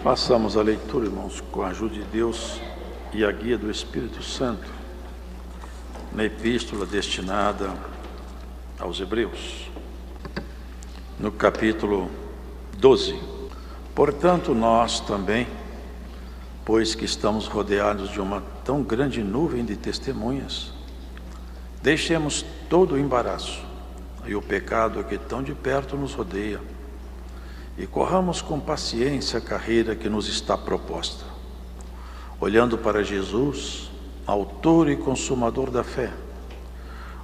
Façamos a leitura, irmãos, com a ajuda de Deus e a guia do Espírito Santo, na epístola destinada aos Hebreus, no capítulo 12. Portanto, nós também, pois que estamos rodeados de uma tão grande nuvem de testemunhas, deixemos todo o embaraço e o pecado que tão de perto nos rodeia, e corramos com paciência a carreira que nos está proposta, olhando para Jesus, autor e consumador da fé,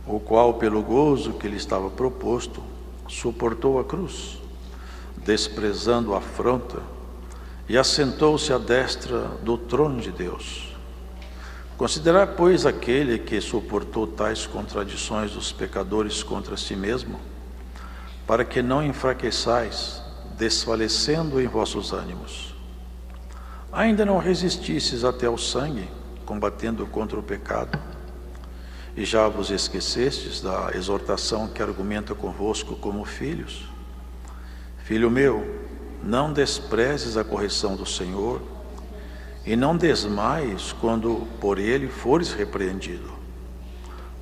o qual, pelo gozo que lhe estava proposto, suportou a cruz, desprezando a afronta, e assentou-se à destra do trono de Deus. Considerai, pois, aquele que suportou tais contradições dos pecadores contra si mesmo, para que não enfraqueçais, desfalecendo em vossos ânimos. Ainda não resististes até ao sangue, combatendo contra o pecado, e já vos esquecestes da exortação que argumenta convosco como filhos. Filho meu, não desprezes a correção do Senhor, e não desmaies quando por ele fores repreendido,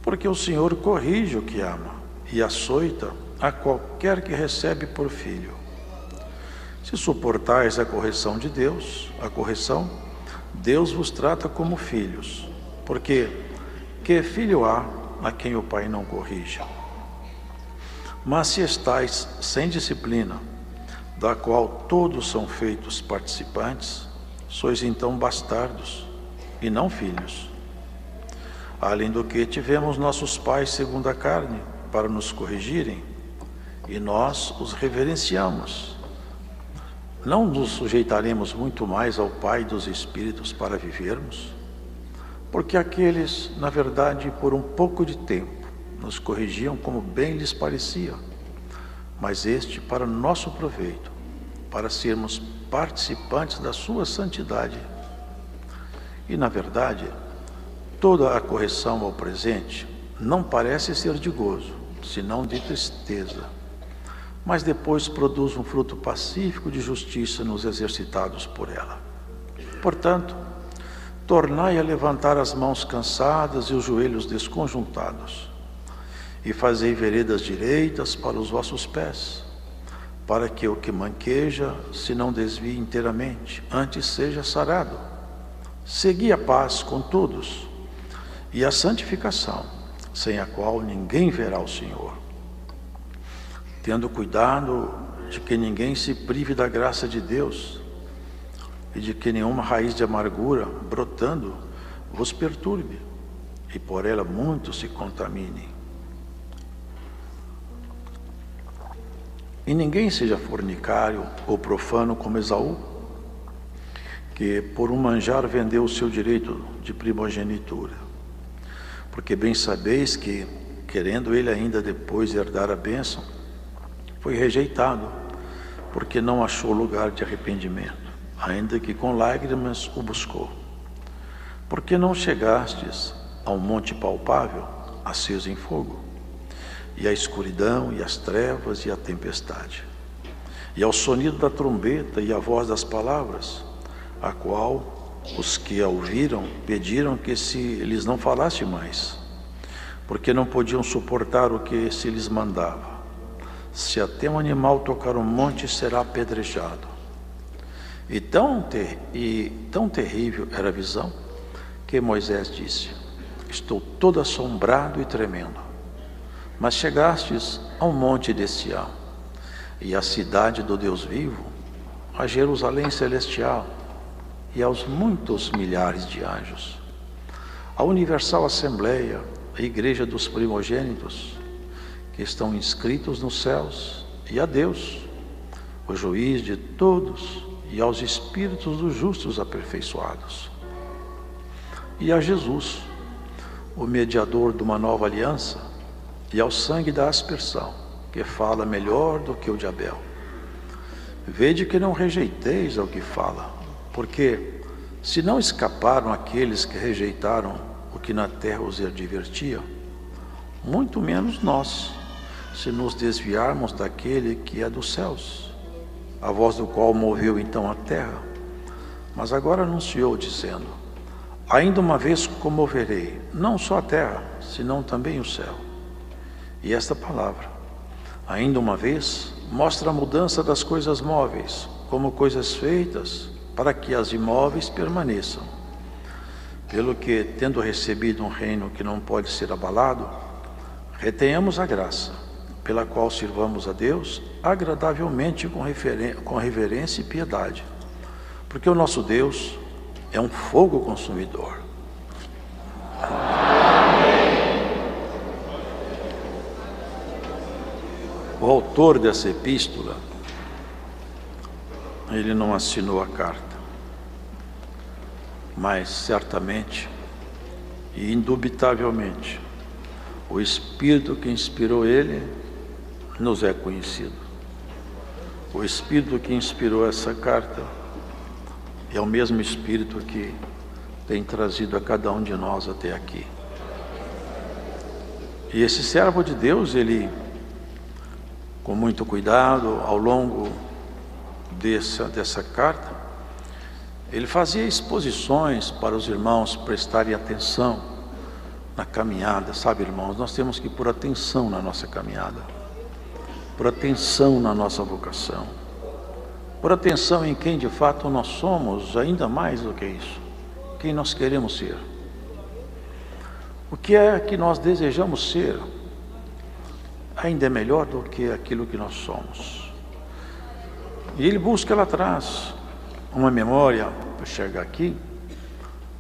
porque o Senhor corrige o que ama, e açoita a qualquer que recebe por filho. Se suportais a correção de Deus, Deus vos trata como filhos, porque que filho há a quem o pai não corrija? Mas se estais sem disciplina, da qual todos são feitos participantes, sois então bastardos e não filhos. Além do que tivemos nossos pais segundo a carne para nos corrigirem, e nós os reverenciamos. Não nos sujeitaremos muito mais ao Pai dos Espíritos para vivermos? Porque aqueles, na verdade, por um pouco de tempo, nos corrigiam como bem lhes parecia, mas este para nosso proveito, para sermos participantes da sua santidade. E, na verdade, toda a correção ao presente não parece ser de gozo, senão de tristeza, mas depois produz um fruto pacífico de justiça nos exercitados por ela. Portanto, tornai a levantar as mãos cansadas e os joelhos desconjuntados, e fazei veredas direitas para os vossos pés, para que o que manqueja se não desvie inteiramente, antes seja sarado. Segui a paz com todos, e a santificação, sem a qual ninguém verá o Senhor. Tendo cuidado de que ninguém se prive da graça de Deus, e de que nenhuma raiz de amargura, brotando, vos perturbe, e por ela muitos se contaminem. E ninguém seja fornicário ou profano como Esaú, que por um manjar vendeu o seu direito de primogenitura. Porque bem sabeis que, querendo ele ainda depois herdar a bênção, foi rejeitado, porque não achou lugar de arrependimento, ainda que com lágrimas o buscou. Porque não chegastes a um monte palpável, aceso em fogo, e a escuridão, e as trevas, e a tempestade, e ao sonido da trombeta, e a voz das palavras, a qual os que a ouviram pediram que se lhes não falasse mais, porque não podiam suportar o que se lhes mandava. Se até um animal tocar um monte, será apedrejado. E tão terrível era a visão, que Moisés disse: estou todo assombrado e tremendo. Mas chegastes ao monte de Sião, e à cidade do Deus vivo, a Jerusalém celestial, e aos muitos milhares de anjos, a universal assembleia, a igreja dos primogênitos, que estão inscritos nos céus, e a Deus, o juiz de todos, e aos espíritos dos justos aperfeiçoados, e a Jesus, o mediador de uma nova aliança, e ao sangue da aspersão, que fala melhor do que o de Abel. Vede que não rejeiteis ao que fala, porque se não escaparam aqueles que rejeitaram o que na terra os advertia, muito menos nós, se nos desviarmos daquele que é dos céus, a voz do qual moveu então a terra, Mas agora anunciou, dizendo: ainda uma vez comoverei, não só a terra, senão também o céu. E esta palavra, ainda uma vez, mostra a mudança das coisas móveis, como coisas feitas, para que as imóveis permaneçam. Pelo que, tendo recebido um reino que não pode ser abalado, retenhamos a graça, pela qual sirvamos a Deus agradavelmente com reverência e piedade, porque o nosso Deus é um fogo consumidor. O autor dessa epístola, ele não assinou a carta, mas certamente e indubitavelmente o Espírito que inspirou ele nos é conhecido. O Espírito que inspirou essa carta é o mesmo Espírito que tem trazido a cada um de nós até aqui. E esse servo de Deus, ele, com muito cuidado, ao longo dessa carta, ele fazia exposições para os irmãos prestarem atenção na caminhada. Sabe, irmãos, nós temos que pôr atenção na nossa caminhada, pôr atenção na nossa vocação, pôr atenção em quem de fato nós somos, ainda mais do que isso, quem nós queremos ser, o que é que nós desejamos ser, ainda é melhor do que aquilo que nós somos. E ele busca lá atrás uma memória, para chegar aqui,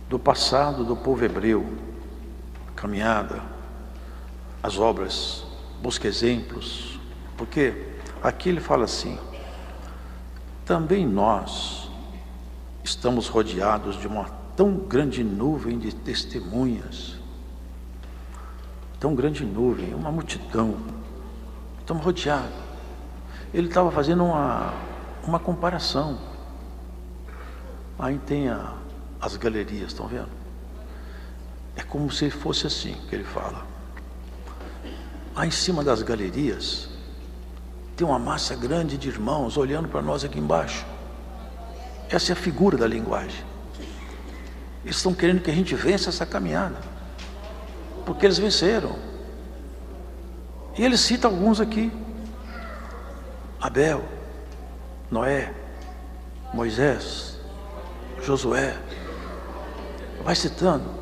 do passado do povo hebreu, a caminhada, as obras, busca exemplos, porque aqui ele fala assim: também nós estamos rodeados de uma tão grande nuvem de testemunhas, tão grande nuvem, uma multidão, estamos rodeados. Ele estava fazendo uma comparação. Aí tem as galerias, estão vendo? É como se fosse assim que ele fala. Lá em cima das galerias tem uma massa grande de irmãos olhando para nós aqui embaixo. Essa é a figura da linguagem. Eles estão querendo que a gente vença essa caminhada, porque eles venceram. E ele cita alguns aqui: Abel, Noé, Moisés, Josué, vai citando.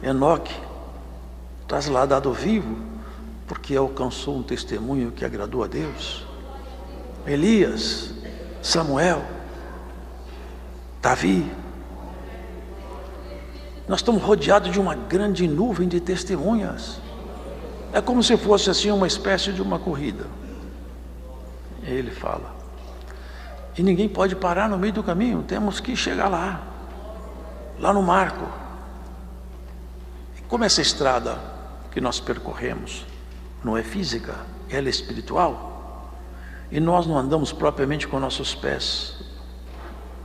Enoque, trasladado vivo, porque alcançou um testemunho que agradou a Deus. Elias, Samuel, Davi. Nós estamos rodeados de uma grande nuvem de testemunhas. É como se fosse assim uma espécie de uma corrida. Ele fala: e ninguém pode parar no meio do caminho, temos que chegar lá no marco. E como essa estrada que nós percorremos não é física, ela é espiritual, e nós não andamos propriamente com nossos pés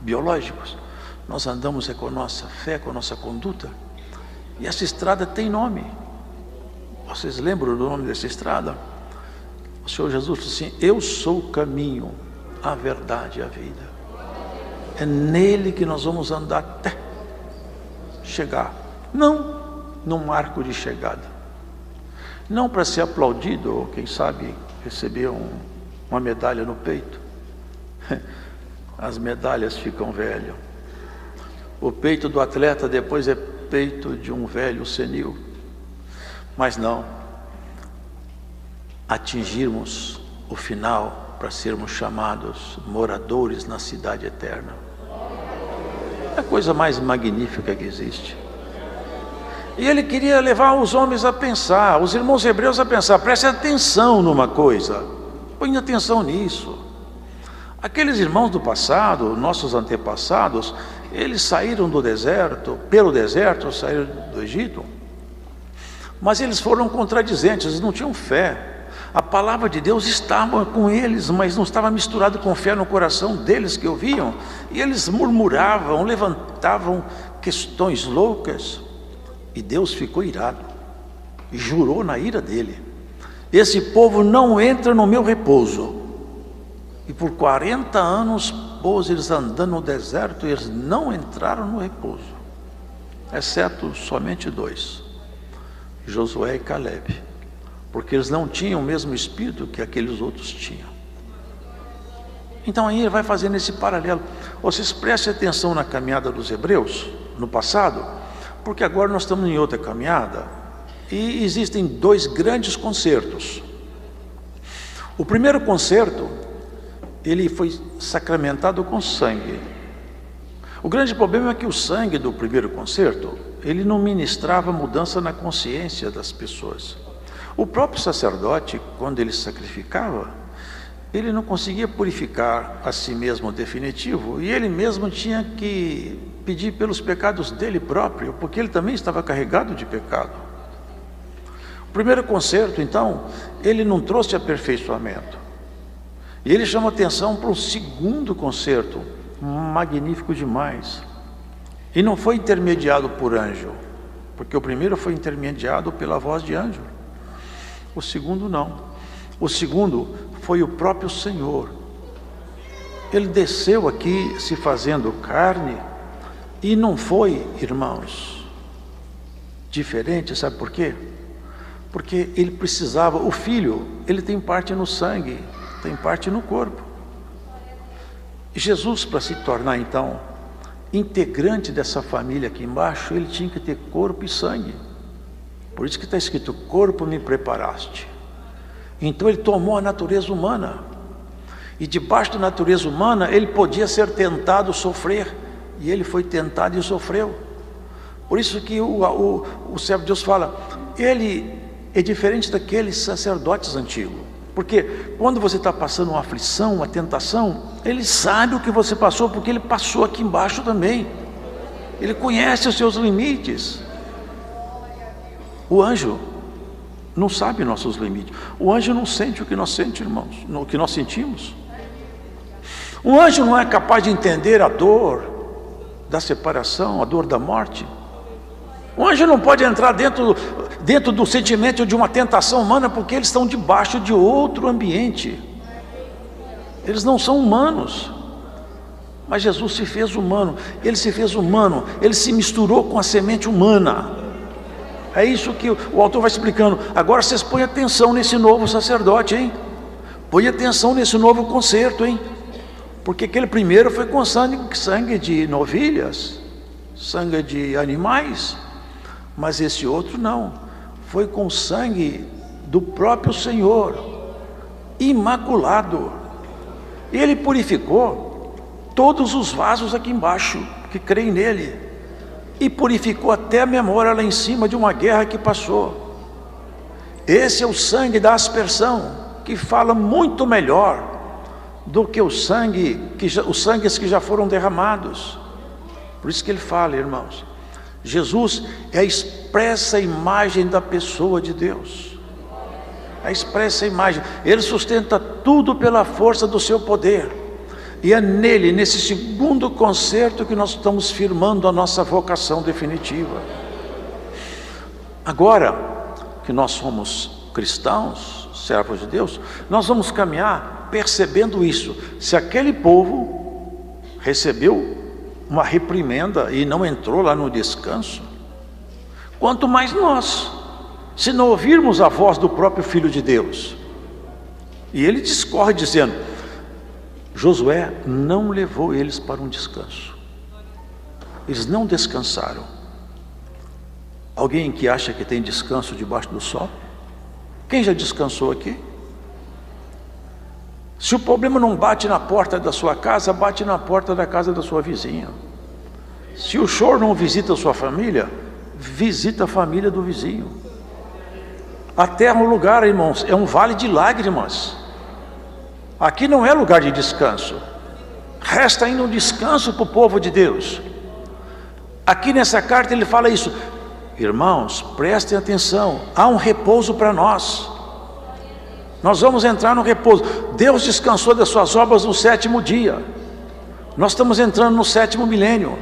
biológicos, nós andamos com a nossa fé, com a nossa conduta. E essa estrada tem nome. Vocês lembram do nome dessa estrada? O Senhor Jesus disse assim: eu sou o caminho, a verdade e a vida. É nele que nós vamos andar até chegar, não num marco de chegada, não para ser aplaudido ou quem sabe receber uma medalha no peito. As medalhas ficam velhas. O peito do atleta depois é peito de um velho senil. Mas não, atingirmos o final para sermos chamados moradores na cidade eterna. É a coisa mais magnífica que existe. E ele queria levar os homens a pensar, os irmãos hebreus a pensar. Preste atenção numa coisa, põe atenção nisso. Aqueles irmãos do passado, nossos antepassados, eles saíram do deserto, pelo deserto, saíram do Egito, mas eles foram contradizentes, eles não tinham fé. A palavra de Deus estava com eles, mas não estava misturado com fé no coração deles que ouviam, e eles murmuravam, levantavam questões loucas, e Deus ficou irado, e jurou na ira dele: esse povo não entra no meu repouso. E por 40 anos esposa, eles andando no deserto, eles não entraram no repouso, exceto somente 2, Josué e Caleb, porque eles não tinham o mesmo espírito que aqueles outros tinham. Então aí ele vai fazendo esse paralelo. Vocês prestem atenção na caminhada dos hebreus, no passado, porque agora nós estamos em outra caminhada, e existem 2 grandes concertos. O primeiro concerto, ele foi sacramentado com sangue. O grande problema é que o sangue do primeiro concerto, ele não ministrava mudança na consciência das pessoas. O próprio sacerdote, quando ele sacrificava, ele não conseguia purificar a si mesmo definitivo, e ele mesmo tinha que pedir pelos pecados dele próprio, porque ele também estava carregado de pecado. O primeiro concerto, então, ele não trouxe aperfeiçoamento. E ele chama atenção para um segundo concerto, magnífico demais. E não foi intermediado por anjo, porque o primeiro foi intermediado pela voz de anjo. O segundo não. O segundo foi o próprio Senhor. Ele desceu aqui se fazendo carne, e não foi, irmãos, diferente, sabe por quê? Porque ele precisava, o Filho, ele tem parte no sangue, tem parte no corpo. Jesus, para se tornar então integrante dessa família aqui embaixo, ele tinha que ter corpo e sangue. Por isso que está escrito: corpo me preparaste. Então ele tomou a natureza humana, e debaixo da natureza humana ele podia ser tentado, sofrer, e ele foi tentado e sofreu. Por isso que o servo de Deus fala, ele é diferente daqueles sacerdotes antigos, porque quando você está passando uma aflição, uma tentação, ele sabe o que você passou, porque ele passou aqui embaixo também, ele conhece os seus limites. O anjo não sabe nossos limites. O anjo não sente o que nós sentimos, irmãos, o que nós sentimos. O anjo não é capaz de entender a dor da separação, a dor da morte. O anjo não pode entrar dentro do sentimento de uma tentação humana, porque eles estão debaixo de outro ambiente. Eles não são humanos. Mas Jesus se fez humano. Ele se fez humano. Ele se misturou com a semente humana. É isso que o autor vai explicando. Agora vocês põem atenção nesse novo sacerdote, hein? Põe atenção nesse novo concerto, hein? Porque aquele primeiro foi com sangue de novilhas, sangue de animais, mas esse outro não. Foi com sangue do próprio Senhor, imaculado. E ele purificou todos os vasos aqui embaixo que creem nele. E purificou até a memória lá em cima de uma guerra que passou. Esse é o sangue da aspersão, que fala muito melhor do que os sangues que já foram derramados. Por isso que ele fala, irmãos, Jesus é a expressa imagem da pessoa de Deus. A expressa imagem. Ele sustenta tudo pela força do seu poder. E é nele, nesse segundo concerto, que nós estamos firmando a nossa vocação definitiva. Agora que nós somos cristãos, servos de Deus, nós vamos caminhar percebendo isso. Se aquele povo recebeu uma reprimenda e não entrou lá no descanso, quanto mais nós, se não ouvirmos a voz do próprio Filho de Deus. E ele discorre dizendo: Josué não levou eles para um descanso. Eles não descansaram. Alguém que acha que tem descanso debaixo do sol? Quem já descansou aqui? Se o problema não bate na porta da sua casa, bate na porta da casa da sua vizinha. Se o choro não visita a sua família, visita a família do vizinho. A terra é um lugar, irmãos, é um vale de lágrimas. Aqui não é lugar de descanso. Resta ainda um descanso para o povo de Deus. Aqui nessa carta ele fala isso. Irmãos, prestem atenção, há um repouso para nós. Nós vamos entrar no repouso. Deus descansou das suas obras no 7º dia. Nós estamos entrando no 7º milênio.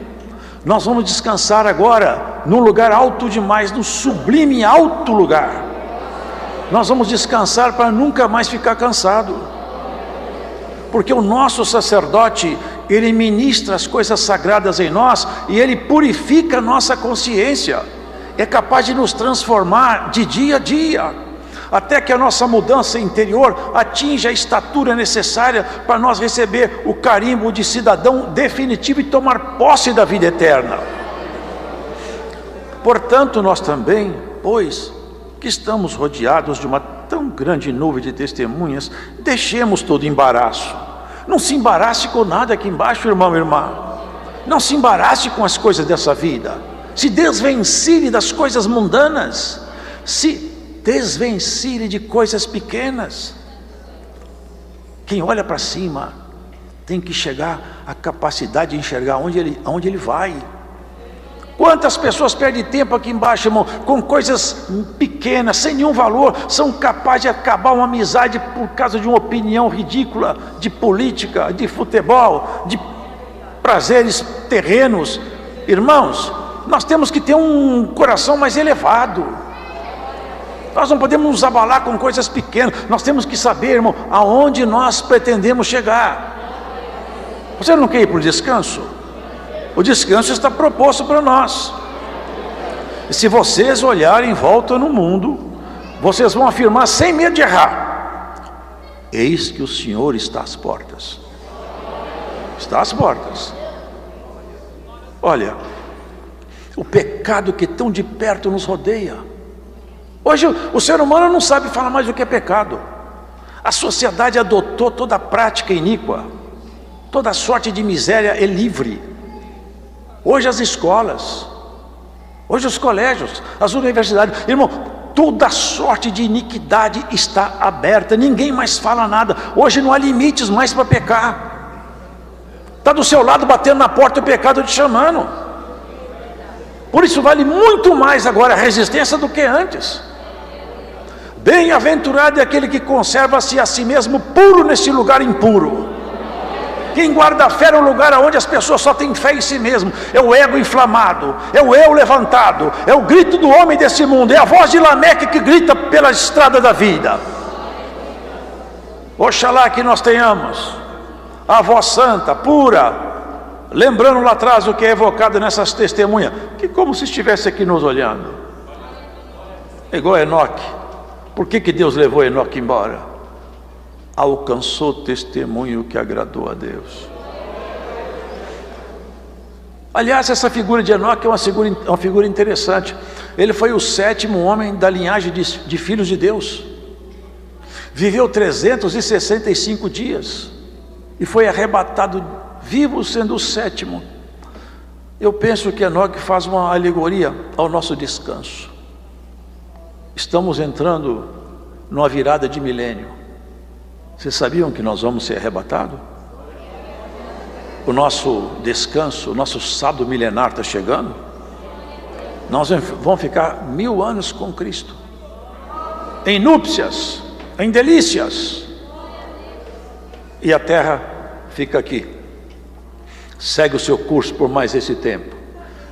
Nós vamos descansar agora num lugar alto demais, no sublime alto lugar. Nós vamos descansar para nunca mais ficar cansado. Porque o nosso sacerdote, Ele ministra as coisas sagradas em nós e Ele purifica a nossa consciência. É capaz de nos transformar de dia a dia, até que a nossa mudança interior atinja a estatura necessária para nós receber o carimbo de cidadão definitivo e tomar posse da vida eterna. Portanto, nós também, pois que estamos rodeados de uma tão grande nuvem de testemunhas, deixemos todo embaraço. Não se embarace com nada aqui embaixo, irmão e irmã. Não se embarace com as coisas dessa vida. Se desvencilhe das coisas mundanas. Se desvencilhe de coisas pequenas. Quem olha para cima tem que chegar à capacidade de enxergar onde ele vai. Quantas pessoas perdem tempo aqui embaixo, irmão, com coisas pequenas, sem nenhum valor, são capazes de acabar uma amizade por causa de uma opinião ridícula, de política, de futebol, de prazeres terrenos. Irmãos, nós temos que ter um coração mais elevado. Nós não podemos nos abalar com coisas pequenas. Nós temos que saber, irmão, aonde nós pretendemos chegar. Você não quer ir para o descanso? O descanso está proposto para nós. E se vocês olharem em volta no mundo, vocês vão afirmar sem medo de errar: eis que o Senhor está às portas. Está às portas. Olha, o pecado que tão de perto nos rodeia. Hoje o ser humano não sabe falar mais o que é pecado. A sociedade adotou toda a prática iníqua. Toda sorte de miséria é livre. Hoje as escolas, hoje os colégios, as universidades, irmão, toda sorte de iniquidade está aberta. Ninguém mais fala nada. Hoje não há limites mais para pecar. Está do seu lado batendo na porta o pecado te chamando. Por isso vale muito mais agora a resistência do que antes. Bem-aventurado é aquele que conserva-se a si mesmo puro nesse lugar impuro. Quem guarda a fé é um lugar onde as pessoas só têm fé em si mesmo. É o ego inflamado, é o eu levantado, é o grito do homem desse mundo, é a voz de Lameque que grita pela estrada da vida. Oxalá que nós tenhamos a voz santa, pura, lembrando lá atrás o que é evocado nessas testemunhas, que como se estivesse aqui nos olhando. É igual a Enoque. Por que Deus levou Enoque embora? Alcançou testemunho que agradou a Deus. Aliás, essa figura de Enoque é uma figura interessante. Ele foi o 7º homem da linhagem de filhos de Deus. Viveu 365 dias e foi arrebatado vivo, sendo o 7º. Eu penso que Enoque faz uma alegoria ao nosso descanso. Estamos entrando numa virada de milênio. Vocês sabiam que nós vamos ser arrebatados? O nosso descanso, o nosso sábado milenar está chegando. Nós vamos ficar 1000 anos com Cristo, em núpcias, em delícias. E a terra fica aqui, segue o seu curso por mais esse tempo.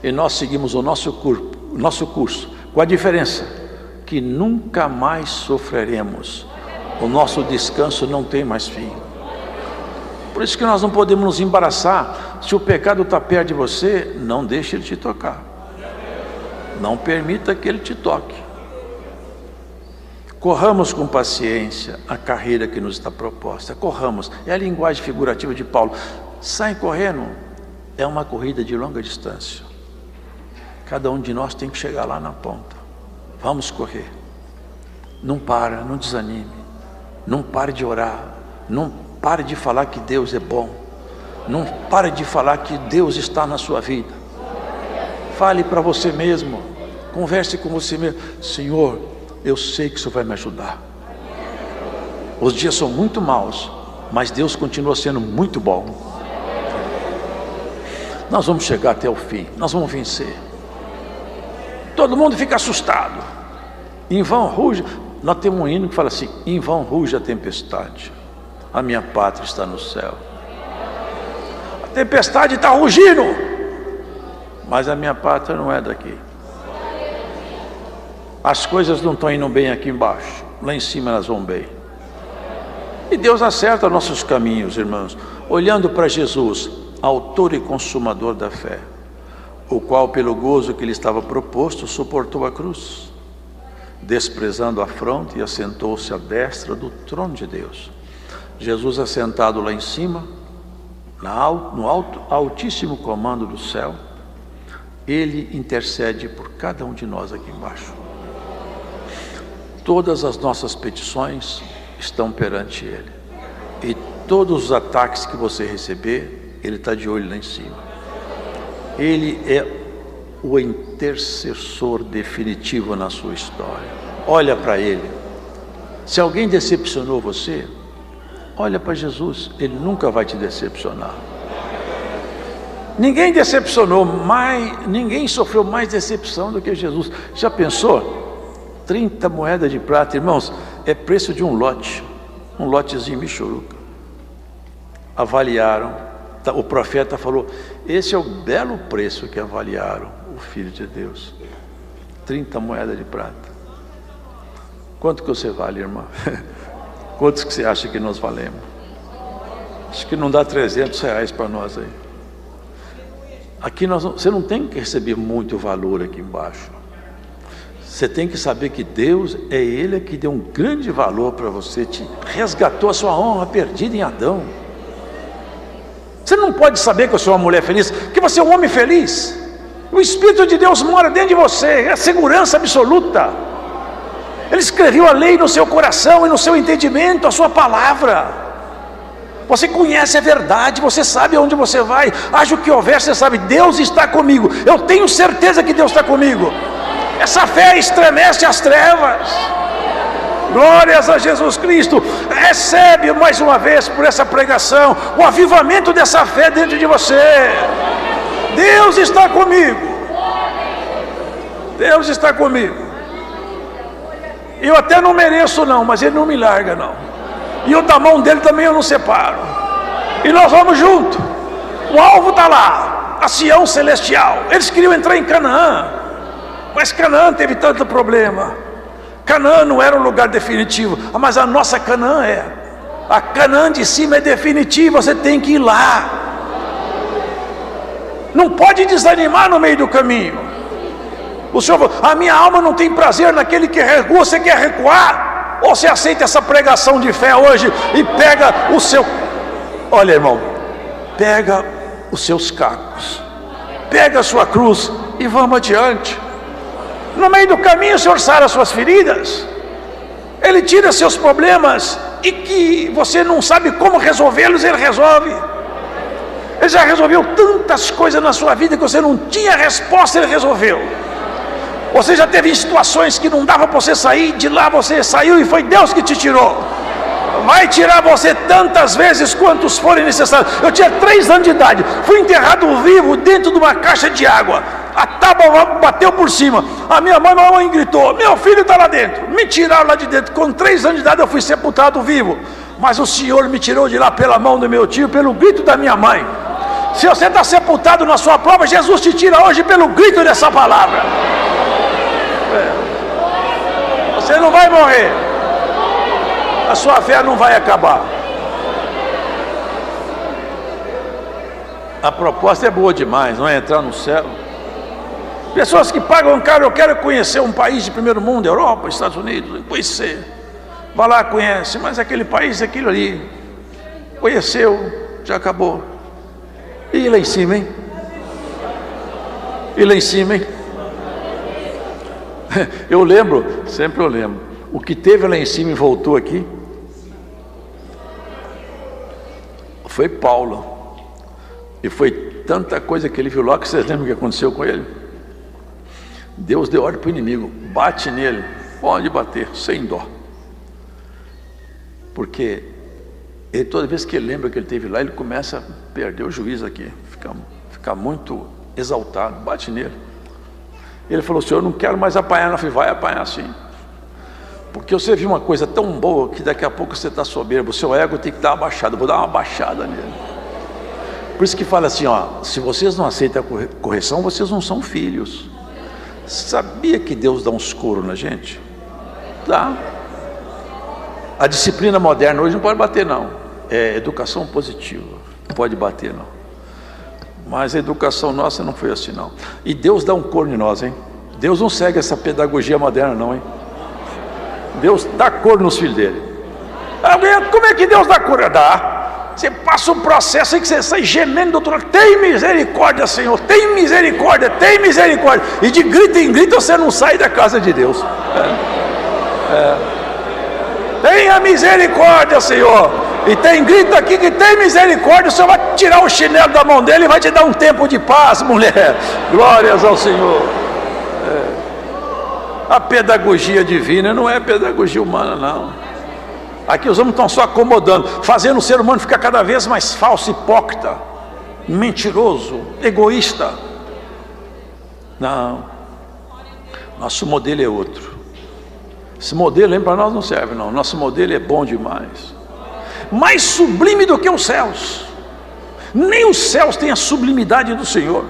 E nós seguimos o nosso curso, com a diferença que nunca mais sofreremos. O nosso descanso não tem mais fim. Por isso que nós não podemos nos embaraçar. Se o pecado está perto de você, não deixe ele te tocar. Não permita que ele te toque. Corramos com paciência a carreira que nos está proposta. Corramos. É a linguagem figurativa de Paulo. Saem correndo. É uma corrida de longa distância. Cada um de nós tem que chegar lá na ponta. Vamos correr. Não para, não desanime. Não pare de orar, não pare de falar que Deus é bom, não pare de falar que Deus está na sua vida. Fale para você mesmo, converse com você mesmo: Senhor, eu sei que o Senhor vai me ajudar. Os dias são muito maus, mas Deus continua sendo muito bom. Nós vamos chegar até o fim, nós vamos vencer. Todo mundo fica assustado. Em vão ruge. Nós temos um hino que fala assim: em vão ruge a tempestade, a minha pátria está no céu. A tempestade está rugindo, mas a minha pátria não é daqui. As coisas não estão indo bem aqui embaixo, lá em cima elas vão bem. E Deus acerta nossos caminhos, irmãos. Olhando para Jesus, autor e consumador da fé, o qual, pelo gozo que lhe estava proposto, suportou a cruz, desprezando a afronta, e assentou-se à destra do trono de Deus. Jesus, assentado lá em cima, no altíssimo comando do céu, Ele intercede por cada um de nós aqui embaixo. Todas as nossas petições estão perante Ele, e todos os ataques que você receber, Ele está de olho lá em cima. Ele é o intercessor definitivo na sua história. Olha para Ele. Se alguém decepcionou você, olha para Jesus, Ele nunca vai te decepcionar. Ninguém decepcionou mais, ninguém sofreu mais decepção do que Jesus. Já pensou? 30 moedas de prata, irmãos, é preço de um lotezinho michuruca. Avaliaram, o profeta falou, esse é o belo preço que avaliaram o Filho de Deus. 30 moedas de prata. Quanto que você vale, irmã? Quantos que você acha que nós valemos? Acho que não dá 300 reais para nós aí. Aqui você não tem que receber muito valor aqui embaixo. Você tem que saber que Deus é Ele que deu um grande valor para você, te resgatou a sua honra perdida em Adão. Você não pode saber que eu sou uma mulher feliz, que você é um homem feliz. O Espírito de Deus mora dentro de você, é a segurança absoluta. Ele escreveu a lei no seu coração e no seu entendimento, a sua palavra. Você conhece a verdade, você sabe aonde você vai, haja o que houver, você sabe, Deus está comigo. Eu tenho certeza que Deus está comigo. Essa fé estremece as trevas. Glórias a Jesus Cristo. Recebe mais uma vez por essa pregação o avivamento dessa fé dentro de você. Deus está comigo. Deus está comigo. Eu até não mereço não, mas Ele não me larga não. E eu da mão dele também eu não separo. E nós vamos junto. O alvo está lá, a Sião celestial. Eles queriam entrar em Canaã, mas Canaã teve tanto problema. Canaã não era um lugar definitivo, mas a nossa Canaã é. A Canaã de cima é definitiva, você tem que ir lá. Não pode desanimar no meio do caminho. O Senhor, a minha alma não tem prazer naquele que recua. Você quer recuar? Ou você aceita essa pregação de fé hoje e pega o seu... Olha, irmão, pega os seus cacos, pega a sua cruz e vamos adiante. No meio do caminho o Senhor sara as suas feridas, Ele tira seus problemas e que você não sabe como resolvê-los, Ele resolve. Ele já resolveu tantas coisas na sua vida que você não tinha resposta, Ele resolveu. Você já teve situações que não dava para você sair, de lá você saiu e foi Deus que te tirou. Vai tirar você tantas vezes quantos forem necessários. Eu tinha 3 anos de idade, fui enterrado vivo dentro de uma caixa de água. A tábua bateu por cima. A minha mamãe gritou, meu filho está lá dentro. Me tiraram lá de dentro. Com 3 anos de idade eu fui sepultado vivo. Mas o Senhor me tirou de lá pela mão do meu tio, pelo grito da minha mãe. Se você está sepultado na sua prova, Jesus te tira hoje pelo grito dessa palavra. Você não vai morrer. A sua fé não vai acabar. A proposta é boa demais, não é entrar no céu. Pessoas que pagam caro, eu quero conhecer um país de primeiro mundo, Europa, Estados Unidos, conhecer. Vai lá, conhece, mas aquele país, aquilo ali, conheceu, já acabou. E lá em cima, hein? E lá em cima, hein? Eu lembro, sempre eu lembro, o que teve lá em cima e voltou aqui, foi Paulo. E foi tanta coisa que ele viu lá, que vocês lembram o que aconteceu com ele? Deus deu ordem para o inimigo, bate nele, pode bater, sem dó. Porque ele, toda vez que ele lembra que ele teve lá, ele começa a perder o juízo aqui, fica muito exaltado, bate nele. Ele falou, Senhor, eu não quero mais apanhar. Eu falei, vai apanhar sim. Porque você viu uma coisa tão boa que daqui a pouco você está soberbo, o seu ego tem que dar uma baixada, vou dar uma baixada nele. Por isso que fala assim, ó, se vocês não aceitam a correção, vocês não são filhos. Sabia que Deus dá uns coros na gente? Dá. A disciplina moderna hoje não pode bater não, é educação positiva, não pode bater não. Mas a educação nossa não foi assim, não. E Deus dá um corno em nós, hein? Deus não segue essa pedagogia moderna, não, hein? Deus dá cor nos filhos dele. Como é que Deus dá cor? Dá. Você passa um processo aí que você sai gemendo do outro lado. Tem misericórdia, Senhor. Tem misericórdia, tem misericórdia. E de grito em grito você não sai da casa de Deus. Tenha misericórdia, Senhor. E tem grito aqui que tem misericórdia. O Senhor vai tirar o chinelo da mão dele e vai te dar um tempo de paz, mulher. Glórias ao Senhor. A pedagogia divina não é pedagogia humana, não. Aqui os homens estão só acomodando, fazendo o ser humano ficar cada vez mais falso, hipócrita, mentiroso, egoísta. Não. Nosso modelo é outro. Esse modelo para nós não serve, não. Nosso modelo é bom demais. Mais sublime do que os céus. Nem os céus têm a sublimidade do Senhor.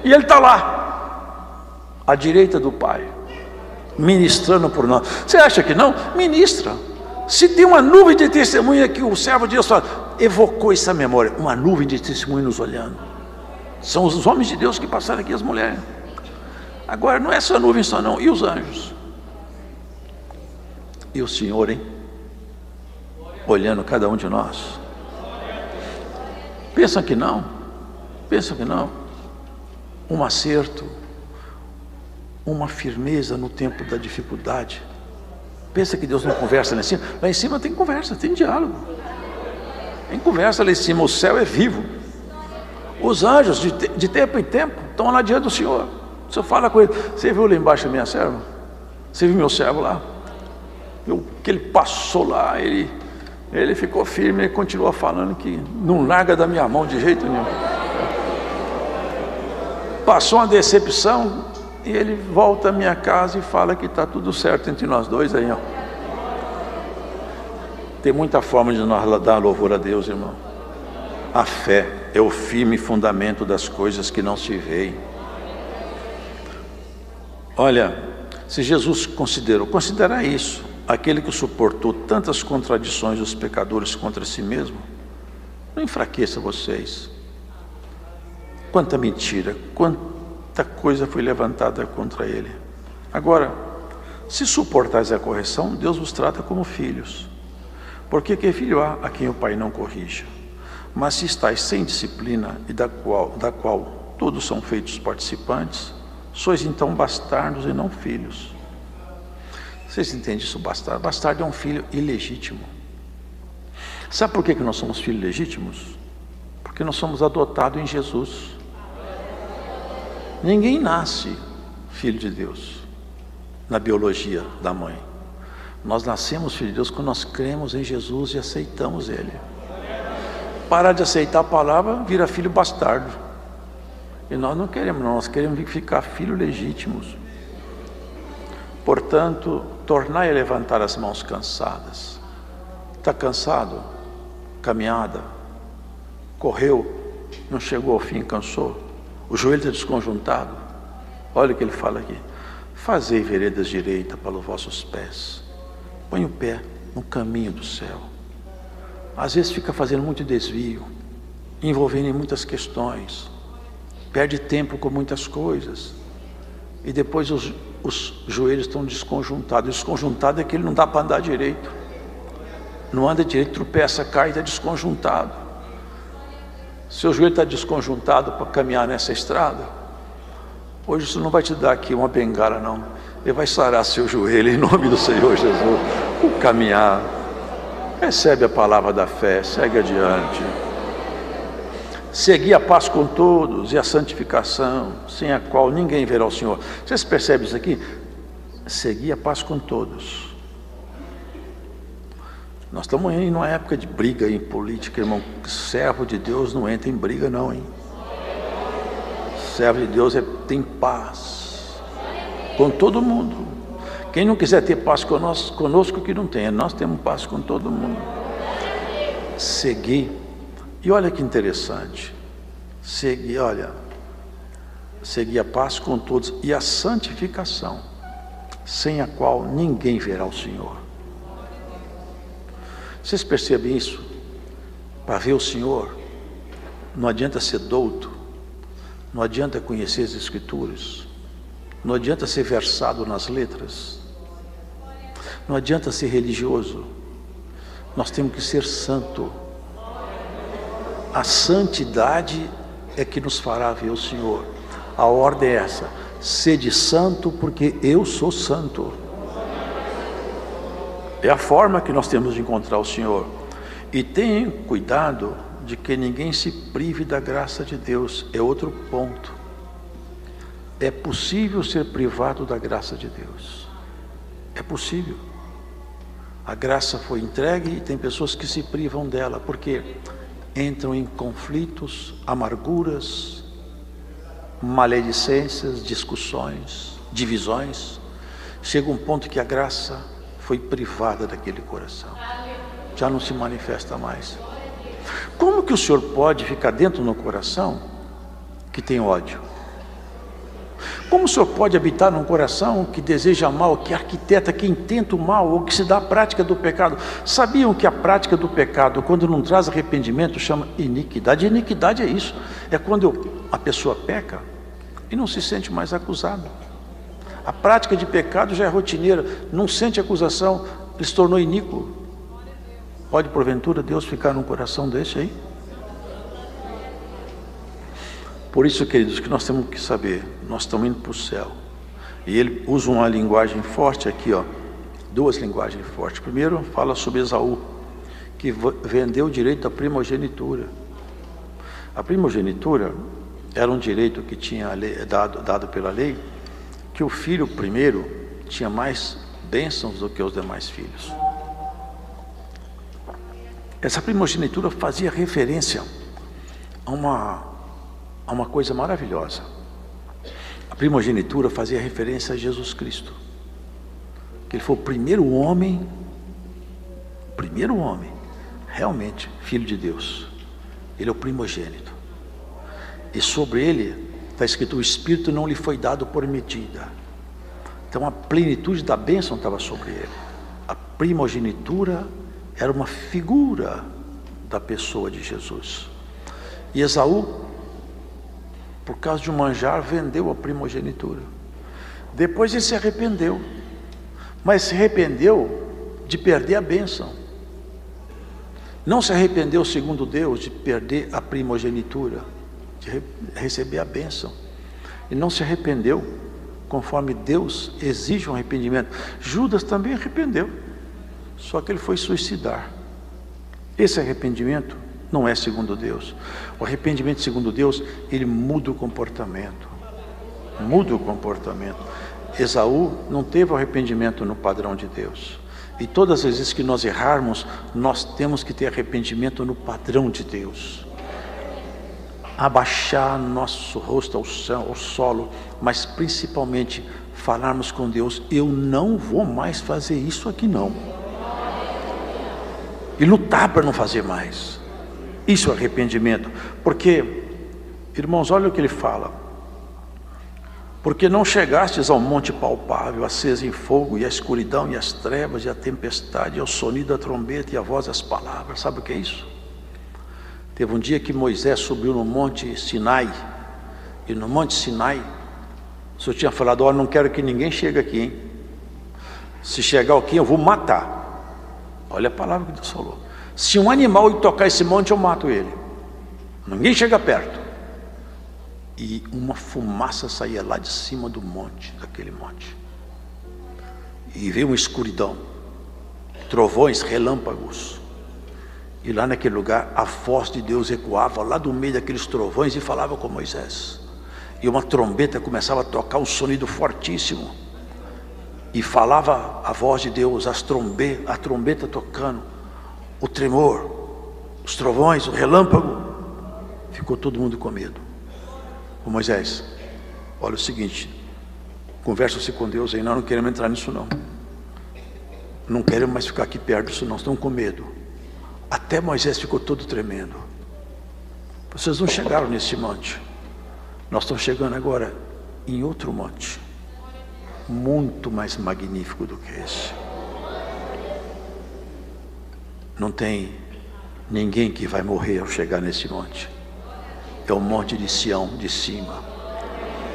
E Ele está lá, à direita do Pai, ministrando por nós. Você acha que não? Ministra. Se tem uma nuvem de testemunha que o servo de Deus fala, evocou essa memória, uma nuvem de testemunha nos olhando. São os homens de Deus que passaram aqui, as mulheres. Agora, não é essa nuvem só não, e os anjos? E o Senhor, hein? Olhando cada um de nós. Pensam que não? Pensam que não? Um acerto, uma firmeza no tempo da dificuldade. Pensa que Deus não conversa lá em cima? Lá em cima tem conversa, tem diálogo. Tem conversa lá em cima, o céu é vivo. Os anjos, de tempo em tempo, estão lá diante do Senhor. O Senhor fala com ele. Você viu lá embaixo a minha serva? Você viu meu servo lá? Viu que ele passou lá, ele ficou firme, ele continua falando que não larga da minha mão de jeito nenhum. Passou uma decepção, e ele volta à minha casa e fala que está tudo certo entre nós dois aí, ó. Tem muita forma de nós dar louvor a Deus, irmão. A fé é o firme fundamento das coisas que não se veem. Olha, se Jesus considera isso, aquele que suportou tantas contradições dos pecadores contra si mesmo, não enfraqueça vocês. Quanta mentira, quanta coisa foi levantada contra ele. Agora, se suportais a correção, Deus vos trata como filhos. Porque que filho há a quem o pai não corrija? Mas se estáis sem disciplina, e da qual todos são feitos participantes, sois então bastardos e não filhos. Vocês entendem isso, bastardo? Bastardo é um filho ilegítimo. Sabe por que nós somos filhos legítimos? Porque nós somos adotados em Jesus. Ninguém nasce filho de Deus na biologia da mãe. Nós nascemos filho de Deus quando nós cremos em Jesus e aceitamos Ele. Parar de aceitar a palavra, vira filho bastardo. E nós não queremos, nós queremos ficar filhos legítimos. Portanto, tornai a levantar as mãos cansadas. Está cansado? Caminhada? Correu? Não chegou ao fim, cansou? O joelho está desconjuntado? Olha o que ele fala aqui. Fazei veredas direitas para os vossos pés. Põe o pé no caminho do céu. Às vezes fica fazendo muito desvio, envolvendo em muitas questões, perde tempo com muitas coisas, e depois os joelhos estão desconjuntados. Desconjuntado é que ele não dá para andar direito, não anda direito, tropeça, cai, está desconjuntado. Seu joelho está desconjuntado para caminhar nessa estrada, hoje isso não vai te dar aqui uma bengala, não. Ele vai sarar seu joelho em nome do Senhor Jesus. O caminhar, recebe a palavra da fé, segue adiante. Segui a paz com todos e a santificação, sem a qual ninguém verá o Senhor. Vocês percebem isso aqui? Segui a paz com todos. Nós estamos em uma época de briga em política, irmão. Servo de Deus não entra em briga, não, hein? Servo de Deus tem paz com todo mundo. Quem não quiser ter paz conosco que não tenha. Nós temos paz com todo mundo. Segui. E olha que interessante. Segui a paz com todos e a santificação, sem a qual ninguém verá o Senhor. Vocês percebem isso? Para ver o Senhor, Não adianta ser douto, não adianta conhecer as Escrituras, não adianta ser versado nas letras, não adianta ser religioso. Nós temos que ser santo. A santidade é que nos fará ver o Senhor. A ordem é essa: sede santo, porque eu sou santo. É a forma que nós temos de encontrar o Senhor. E tenham cuidado de que ninguém se prive da graça de Deus. É outro ponto. É possível ser privado da graça de Deus. É possível. A graça foi entregue e tem pessoas que se privam dela, porque entram em conflitos, amarguras, maledicências, discussões, divisões. Chega um ponto que a graça foi privada daquele coração. Já não se manifesta mais. Como que o Senhor pode ficar dentro no coração que tem ódio? Como o Senhor pode habitar num coração que deseja mal, que arquiteta, que intenta o mal, ou que se dá a prática do pecado? Sabiam que a prática do pecado, quando não traz arrependimento, chama iniquidade? Iniquidade é isso, é quando a pessoa peca e não se sente mais acusado. A prática de pecado já é rotineira, não sente acusação, ele se tornou iníquo. Pode porventura Deus ficar num coração desse aí? Por isso, queridos, que nós temos que saber, nós estamos indo para o céu. E ele usa uma linguagem forte aqui, ó, duas linguagens fortes. Primeiro, fala sobre Esaú, que vendeu o direito da primogenitura. A primogenitura era um direito que tinha dado pela lei, que o filho primeiro tinha mais bênçãos do que os demais filhos. Essa primogenitura fazia referência a uma coisa maravilhosa. A primogenitura fazia referência a Jesus Cristo, que ele foi o primeiro homem realmente filho de Deus. Ele é o primogênito, e sobre ele está escrito: o Espírito não lhe foi dado por medida. Então a plenitude da bênção estava sobre ele. A primogenitura era uma figura da pessoa de Jesus. E Esaú, por causa de um manjar, vendeu a primogenitura. Depois ele se arrependeu, mas se arrependeu de perder a bênção. Não se arrependeu, segundo Deus, de perder a primogenitura, de receber a bênção. E não se arrependeu conforme Deus exige um arrependimento. Judas também arrependeu, só que ele foi suicidar. Esse arrependimento não é segundo Deus. O arrependimento segundo Deus, ele muda o comportamento. Muda o comportamento. Esaú não teve o arrependimento no padrão de Deus. E todas as vezes que nós errarmos, nós temos que ter arrependimento no padrão de Deus. Abaixar nosso rosto ao solo, mas principalmente falarmos com Deus: eu não vou mais fazer isso aqui não. E lutar para não fazer mais. Isso é arrependimento. Porque, irmãos, olha o que ele fala: porque não chegastes ao monte palpável, aceso em fogo, e a escuridão, e as trevas, e a tempestade, e ao sonido da trombeta, e a voz das palavras. Sabe o que é isso? Teve um dia que Moisés subiu no monte Sinai, e no monte Sinai o Senhor tinha falado: olha, não quero que ninguém chegue aqui, hein? Se chegar aqui eu vou matar. Olha a palavra que Deus falou: se um animal tocar esse monte, eu mato ele. Ninguém chega perto. E uma fumaça saía lá de cima do monte, daquele monte. E veio uma escuridão, trovões, relâmpagos. E lá naquele lugar, a voz de Deus ecoava lá do meio daqueles trovões e falava com Moisés. E uma trombeta começava a tocar, um sonido fortíssimo. E falava a voz de Deus, a trombeta tocando, o tremor, os trovões, o relâmpago. Ficou todo mundo com medo. Ô Moisés, olha o seguinte, conversa-se com Deus aí, nós não queremos entrar nisso não. Não queremos mais ficar aqui perto disso não, estamos com medo. Até Moisés ficou todo tremendo. Vocês não chegaram nesse monte. Nós estamos chegando agora em outro monte, muito mais magnífico do que esse. Não tem ninguém que vai morrer ao chegar nesse monte. é o monte de Sião de cima.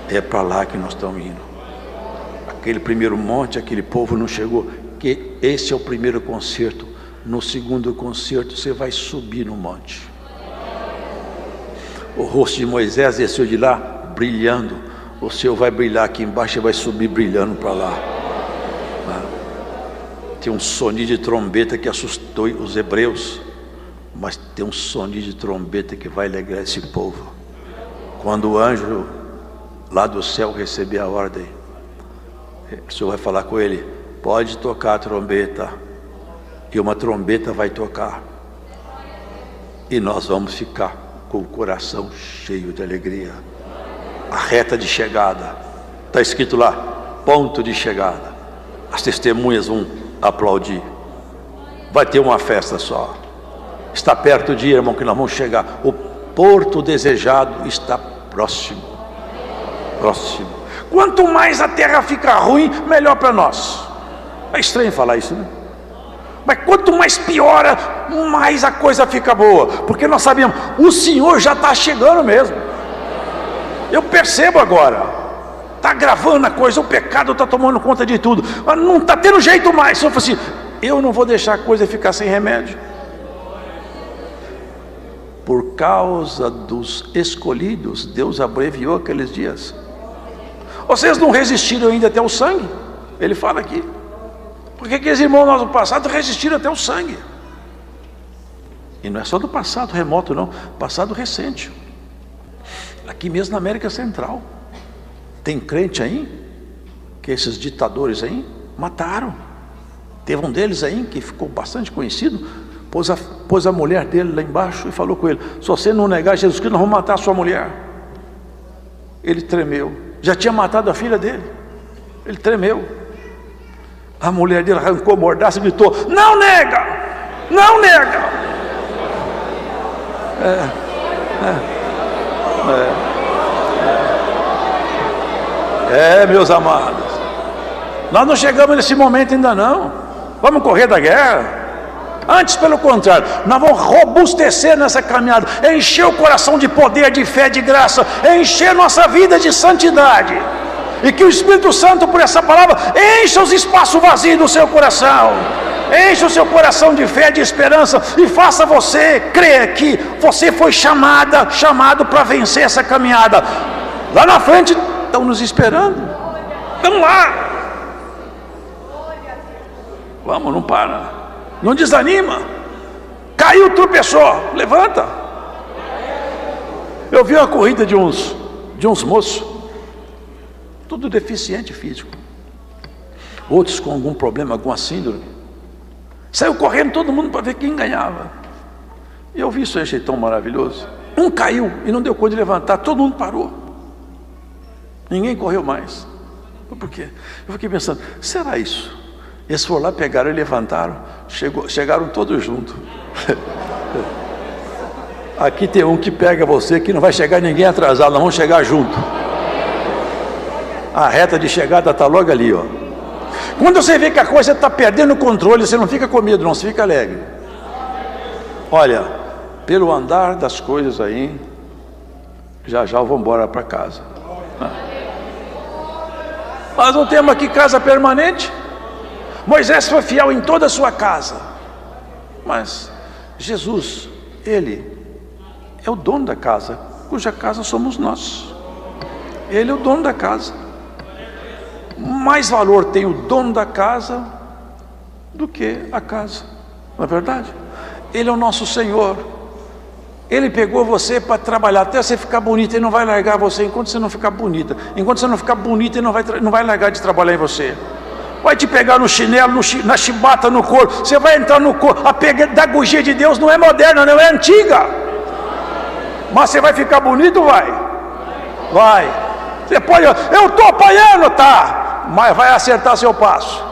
É para lá que nós estamos indo. Aquele primeiro monte, aquele povo não chegou. Que esse é o primeiro concerto. No segundo concerto você vai subir no monte. O rosto de Moisés desceu de lá brilhando. O Senhor vai brilhar aqui embaixo e vai subir brilhando para lá. Tem um sonido de trombeta que assustou os hebreus, mas tem um sonido de trombeta que vai alegrar esse povo. Quando o anjo lá do céu receber a ordem, o Senhor vai falar com ele: pode tocar a trombeta. E uma trombeta vai tocar, e nós vamos ficar com o coração cheio de alegria. A reta de chegada, está escrito lá, ponto de chegada. As testemunhas vão aplaudir. Vai ter uma festa só. Está perto o dia, irmão, que nós vamos chegar. O porto desejado está próximo. Próximo. Quanto mais a terra fica ruim, melhor para nós. É estranho falar isso, né? Mas quanto mais piora, mais a coisa fica boa. Porque nós sabemos, o Senhor já está chegando mesmo. Eu percebo agora. Está gravando a coisa, o pecado está tomando conta de tudo. Mas não está tendo jeito mais. Se eu fosse, eu não vou deixar a coisa ficar sem remédio. Por causa dos escolhidos, Deus abreviou aqueles dias. Vocês não resistiram ainda até o sangue? Ele fala aqui. Porque aqueles irmãos do passado resistiram até o sangue. E não é só do passado remoto não, passado recente. Aqui mesmo na América Central. Tem crente aí, que esses ditadores aí mataram. Teve um deles aí, que ficou bastante conhecido, pôs a mulher dele lá embaixo e falou com ele: se você não negar Jesus Cristo, nós vamos matar a sua mulher. Ele tremeu. Já tinha matado a filha dele. Ele tremeu. A mulher dele arrancou a mordaça e gritou: não nega! Não nega! Meus amados, nós não chegamos nesse momento ainda não. Vamos correr da guerra? Antes, pelo contrário, nós vamos robustecer nessa caminhada, encher o coração de poder, de fé, de graça, encher nossa vida de santidade. E que o Espírito Santo, por essa palavra, encha os espaços vazios do seu coração. Encha o seu coração de fé, de esperança, e faça você crer que você foi chamado para vencer essa caminhada. Lá na frente estão nos esperando. Vamos lá. Vamos, não para. Não desanima. Caiu, tropeçou, levanta. Eu vi uma corrida de uns moços, tudo deficiente físico, outros com algum problema, alguma síndrome. Saiu correndo todo mundo para ver quem ganhava. E eu vi isso aí, achei tão maravilhoso. Um caiu e não deu conta de levantar, todo mundo parou. Ninguém correu mais. Por quê? Eu fiquei pensando, será isso? Eles foram lá, pegaram e levantaram, chegaram todos juntos. Aqui tem um que pega você, que não vai chegar ninguém atrasado, nós vamos chegar junto. A reta de chegada está logo ali, ó. Quando você vê que a coisa está perdendo o controle, você não fica com medo não, você fica alegre. Olha, pelo andar das coisas aí, já eu vou embora para casa. Nós não temos aqui casa permanente. Moisés foi fiel em toda a sua casa, mas Jesus, Ele é o dono da casa, cuja casa somos nós. Ele é o dono da casa. Mais valor tem o dono da casa do que a casa, não é verdade? Ele é o nosso Senhor. Ele pegou você para trabalhar até você ficar bonita. Ele não vai largar você enquanto você não ficar bonita. Enquanto você não ficar bonita, Ele não vai largar de trabalhar em você. Vai te pegar no chinelo, na chibata, no couro. Você vai entrar no couro. A pedagogia de Deus não é moderna, não é antiga. Mas você vai ficar bonito, vai. Você pode, eu estou apanhando, tá? Mas vai acertar seu passo.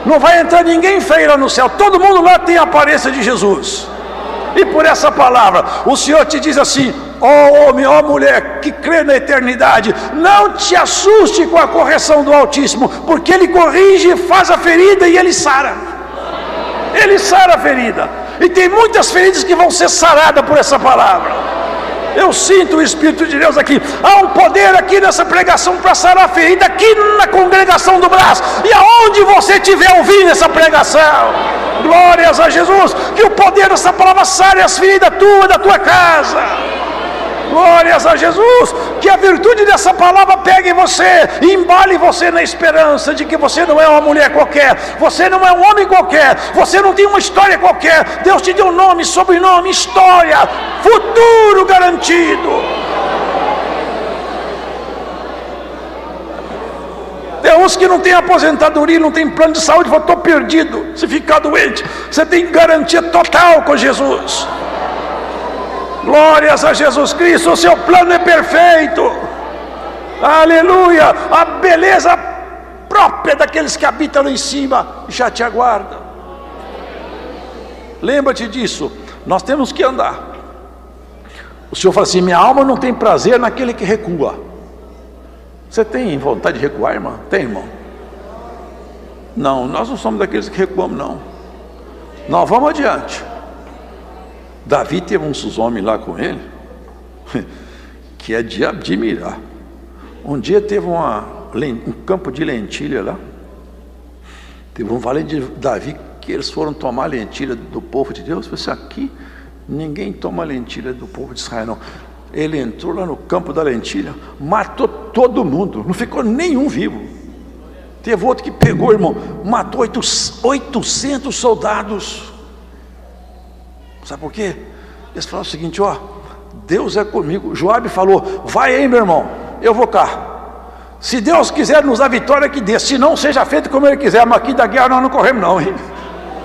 Não vai entrar ninguém feio lá no céu. Todo mundo lá tem a aparência de Jesus. E por essa palavra, o Senhor te diz assim: ó homem, ó mulher que crê na eternidade, não te assuste com a correção do Altíssimo, porque Ele corrige, faz a ferida e Ele sara. Ele sara a ferida. E tem muitas feridas que vão ser saradas por essa palavra. Eu sinto o Espírito de Deus aqui. Há um poder aqui nessa pregação para sarar a ferida, aqui na congregação do Brás. E aonde você estiver ouvindo essa pregação, glórias a Jesus, que o poder dessa palavra sare as feridas tuas, da tua casa. Glórias a Jesus, que a virtude dessa palavra pegue você e embale você na esperança de que você não é uma mulher qualquer, você não é um homem qualquer, você não tem uma história qualquer. Deus te deu nome, sobrenome, história, futuro garantido. Tem uns que não tem aposentadoria, não tem plano de saúde, falam, estou perdido. Se ficar doente, você tem garantia total com Jesus. Glórias a Jesus Cristo, o seu plano é perfeito. Aleluia, a beleza própria daqueles que habitam lá em cima já te aguarda. Lembra-te disso, nós temos que andar. O Senhor fala assim, minha alma não tem prazer naquele que recua. Você tem vontade de recuar, irmão? Tem, irmão? Não, nós não somos daqueles que recuamos, não. Nós vamos adiante. Davi teve uns homens lá com ele, que é de admirar. Um dia teve um campo de lentilha lá. Teve um valente de Davi que eles foram tomar lentilha do povo de Deus. Eu falei assim, aqui ninguém toma lentilha do povo de Israel, não. Ele entrou lá no campo da lentilha, matou todo mundo, não ficou nenhum vivo. Teve outro que pegou, irmão, matou 800 soldados. Sabe por quê? Eles falaram o seguinte, ó, Deus é comigo. Joabe falou, vai aí meu irmão, eu vou cá. Se Deus quiser nos dar vitória, que dê. Se não, seja feito como Ele quiser. Mas aqui da guerra nós não corremos não, hein?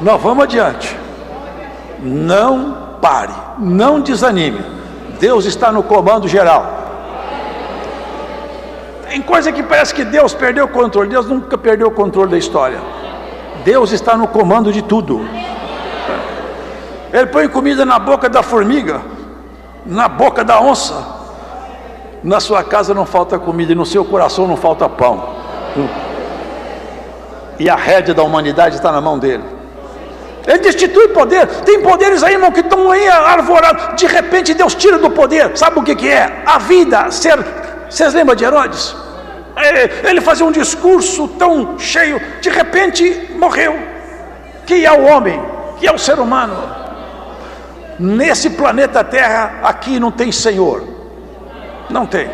Nós vamos adiante. Não pare, não desanime. Deus está no comando geral. Tem coisa que parece que Deus perdeu o controle. Deus nunca perdeu o controle da história. Deus está no comando de tudo. Ele põe comida na boca da formiga, na boca da onça. Na sua casa não falta comida e no seu coração não falta pão. E a rédea da humanidade está na mão dele. Ele destitui poder. Tem poderes aí, irmão, que estão aí arvorados. De repente Deus tira do poder. Sabe o que é? A vida. Vocês lembram de Herodes? Ele fazia um discurso tão cheio, de repente morreu. Que é o homem? Que é o ser humano? Nesse planeta Terra, aqui não tem Senhor. Não tem.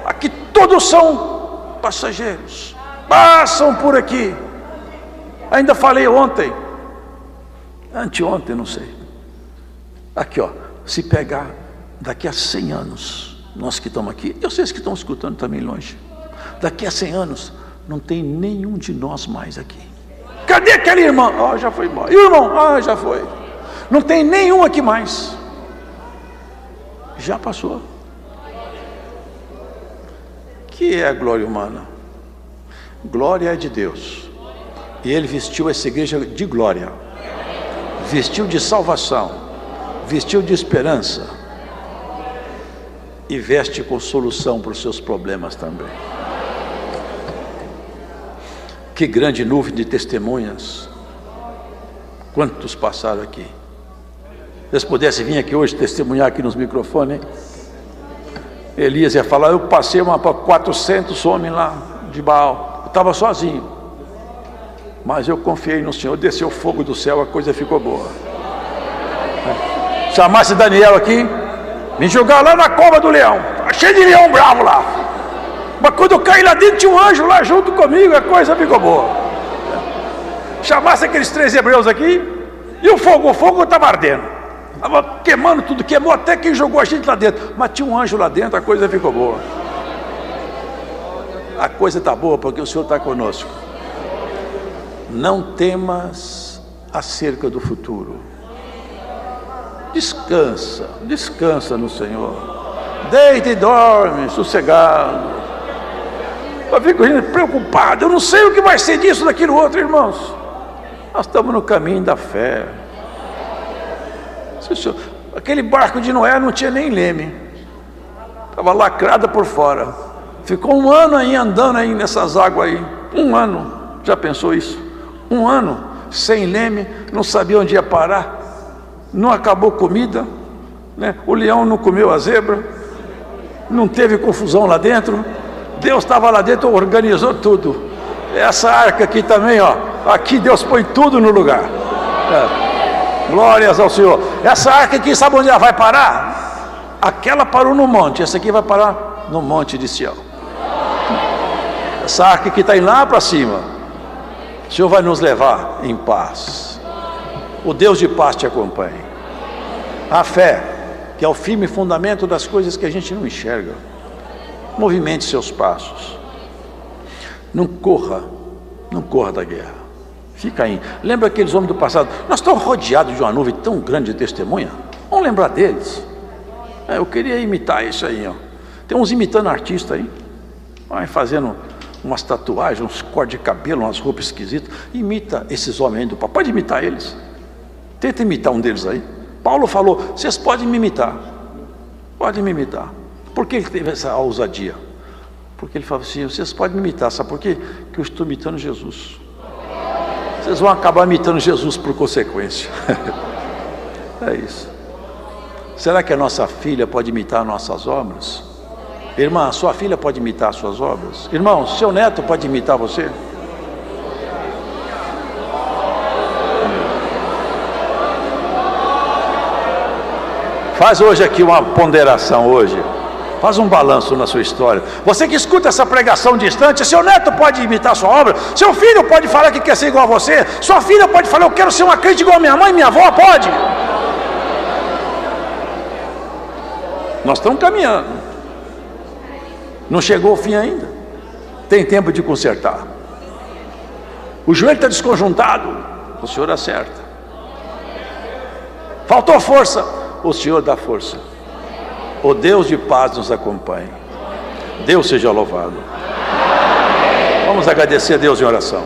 Aqui todos são passageiros. Passam por aqui. Ainda falei ontem. Anteontem, não sei. Aqui, ó. Se pegar daqui a 100 anos, nós que estamos aqui, eu sei que estão escutando também longe. Daqui a 100 anos, não tem nenhum de nós mais aqui. Cadê aquele irmão? Ah, já foi embora. E o irmão? Ah, já foi. Não tem nenhum aqui mais. Já passou. Que é a glória humana? Glória é de Deus. E Ele vestiu essa igreja de glória. Vestiu de salvação. Vestiu de esperança. E veste com solução para os seus problemas também. Que grande nuvem de testemunhas. Quantos passaram aqui? Se eles pudessem vir aqui hoje testemunhar aqui nos microfones, hein? Elias ia falar, eu passei para 400 homens lá de Baal, eu estava sozinho, mas eu confiei no Senhor, desceu fogo do céu, a coisa ficou boa. Chamasse Daniel aqui, me jogar lá na cova do leão, cheio de leão bravo lá, mas quando eu caí lá dentro tinha um anjo lá junto comigo, a coisa ficou boa. Chamasse aqueles 3 hebreus aqui, e o fogo estava ardendo. Estava queimando tudo, queimou até quem jogou a gente lá dentro. Mas tinha um anjo lá dentro, a coisa ficou boa. A coisa está boa porque o Senhor está conosco. Não temas acerca do futuro. Descansa, descansa no Senhor. Deita e dorme, sossegado. Eu fico preocupado, eu não sei o que vai ser disso, daquilo outro, irmãos. Nós estamos no caminho da fé. Aquele barco de Noé não tinha nem leme, estava lacrada por fora. Ficou 1 ano aí andando aí nessas águas aí. 1 ano, já pensou isso? 1 ano sem leme, não sabia onde ia parar, não acabou comida, né? O leão não comeu a zebra, não teve confusão lá dentro, Deus estava lá dentro, organizou tudo. Essa arca aqui também, ó, aqui Deus põe tudo no lugar. Glórias ao Senhor. Essa arca aqui, sabe onde ela vai parar? Aquela parou no monte, essa aqui vai parar no monte de Sião. Essa arca aqui está indo lá para cima. O Senhor vai nos levar em paz. O Deus de paz te acompanhe. A fé, que é o firme fundamento das coisas que a gente não enxerga. Movimente seus passos. Não corra da guerra. Fica aí. Lembra aqueles homens do passado? Nós estamos rodeados de uma nuvem tão grande de testemunha. Vamos lembrar deles. Eu queria imitar isso aí, ó. Tem uns imitando artista aí. Vai fazendo umas tatuagens, uns cortes de cabelo, umas roupas esquisitas. Imita esses homens aí do passado. Pode imitar eles. Tenta imitar um deles aí. Paulo falou, vocês podem me imitar. Podem me imitar. Por que ele teve essa ousadia? Porque ele falou assim, vocês podem me imitar. Sabe por quê? Porque eu estou imitando Jesus. Vocês vão acabar imitando Jesus por consequência. É isso. Será que a nossa filha pode imitar nossas obras? Irmã, sua filha pode imitar suas obras? Irmão, seu neto pode imitar você? Faz hoje aqui uma ponderação hoje. Faz um balanço na sua história. Você que escuta essa pregação distante, seu neto pode imitar sua obra, seu filho pode falar que quer ser igual a você, sua filha pode falar, eu quero ser uma crente igual a minha mãe e minha avó, pode. Nós estamos caminhando. Não chegou ao fim ainda. Tem tempo de consertar. O joelho está desconjuntado, o Senhor acerta. Faltou força, o Senhor dá força. O Deus de paz nos acompanhe. Deus seja louvado. Vamos agradecer a Deus em oração.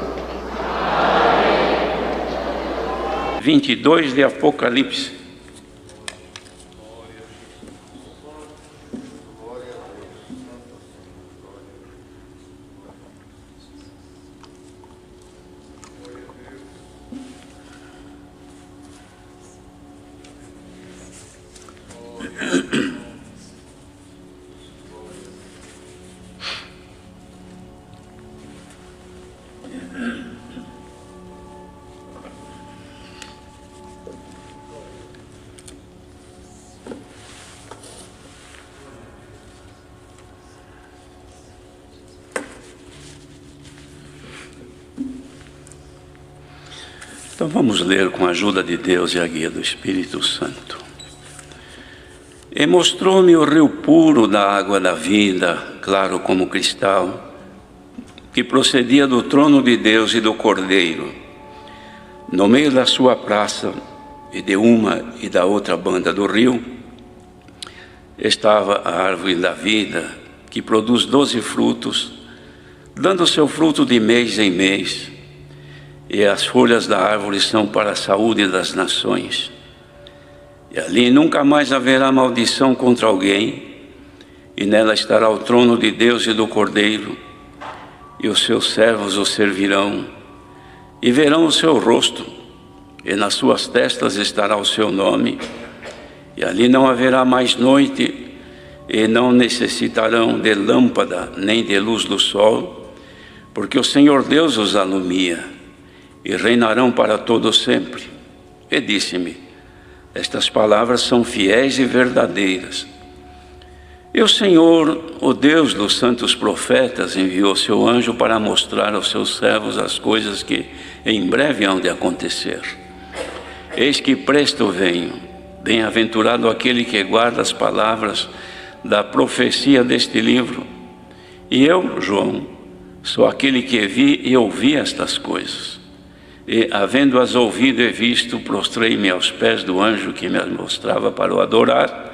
22 de Apocalipse. Então vamos ler com a ajuda de Deus e a guia do Espírito Santo. E mostrou-me o rio puro da água da vida, claro como cristal, que procedia do trono de Deus e do Cordeiro. No meio da sua praça, e de uma e da outra banda do rio, estava a árvore da vida, que produz 12 frutos, dando seu fruto de mês em mês. E as folhas da árvore são para a saúde das nações. E ali nunca mais haverá maldição contra alguém, e nela estará o trono de Deus e do Cordeiro, e os seus servos o servirão, e verão o seu rosto, e nas suas testas estará o seu nome. E ali não haverá mais noite, e não necessitarão de lâmpada, nem de luz do sol, porque o Senhor Deus os alumia, e reinarão para todo sempre. E disse-me, estas palavras são fiéis e verdadeiras. E o Senhor, o Deus dos santos profetas, enviou seu anjo para mostrar aos seus servos as coisas que em breve hão de acontecer. Eis que presto venho, bem-aventurado aquele que guarda as palavras da profecia deste livro. E eu, João, sou aquele que vi e ouvi estas coisas. E, havendo-as ouvido e visto, prostrei-me aos pés do anjo que me mostrava para o adorar,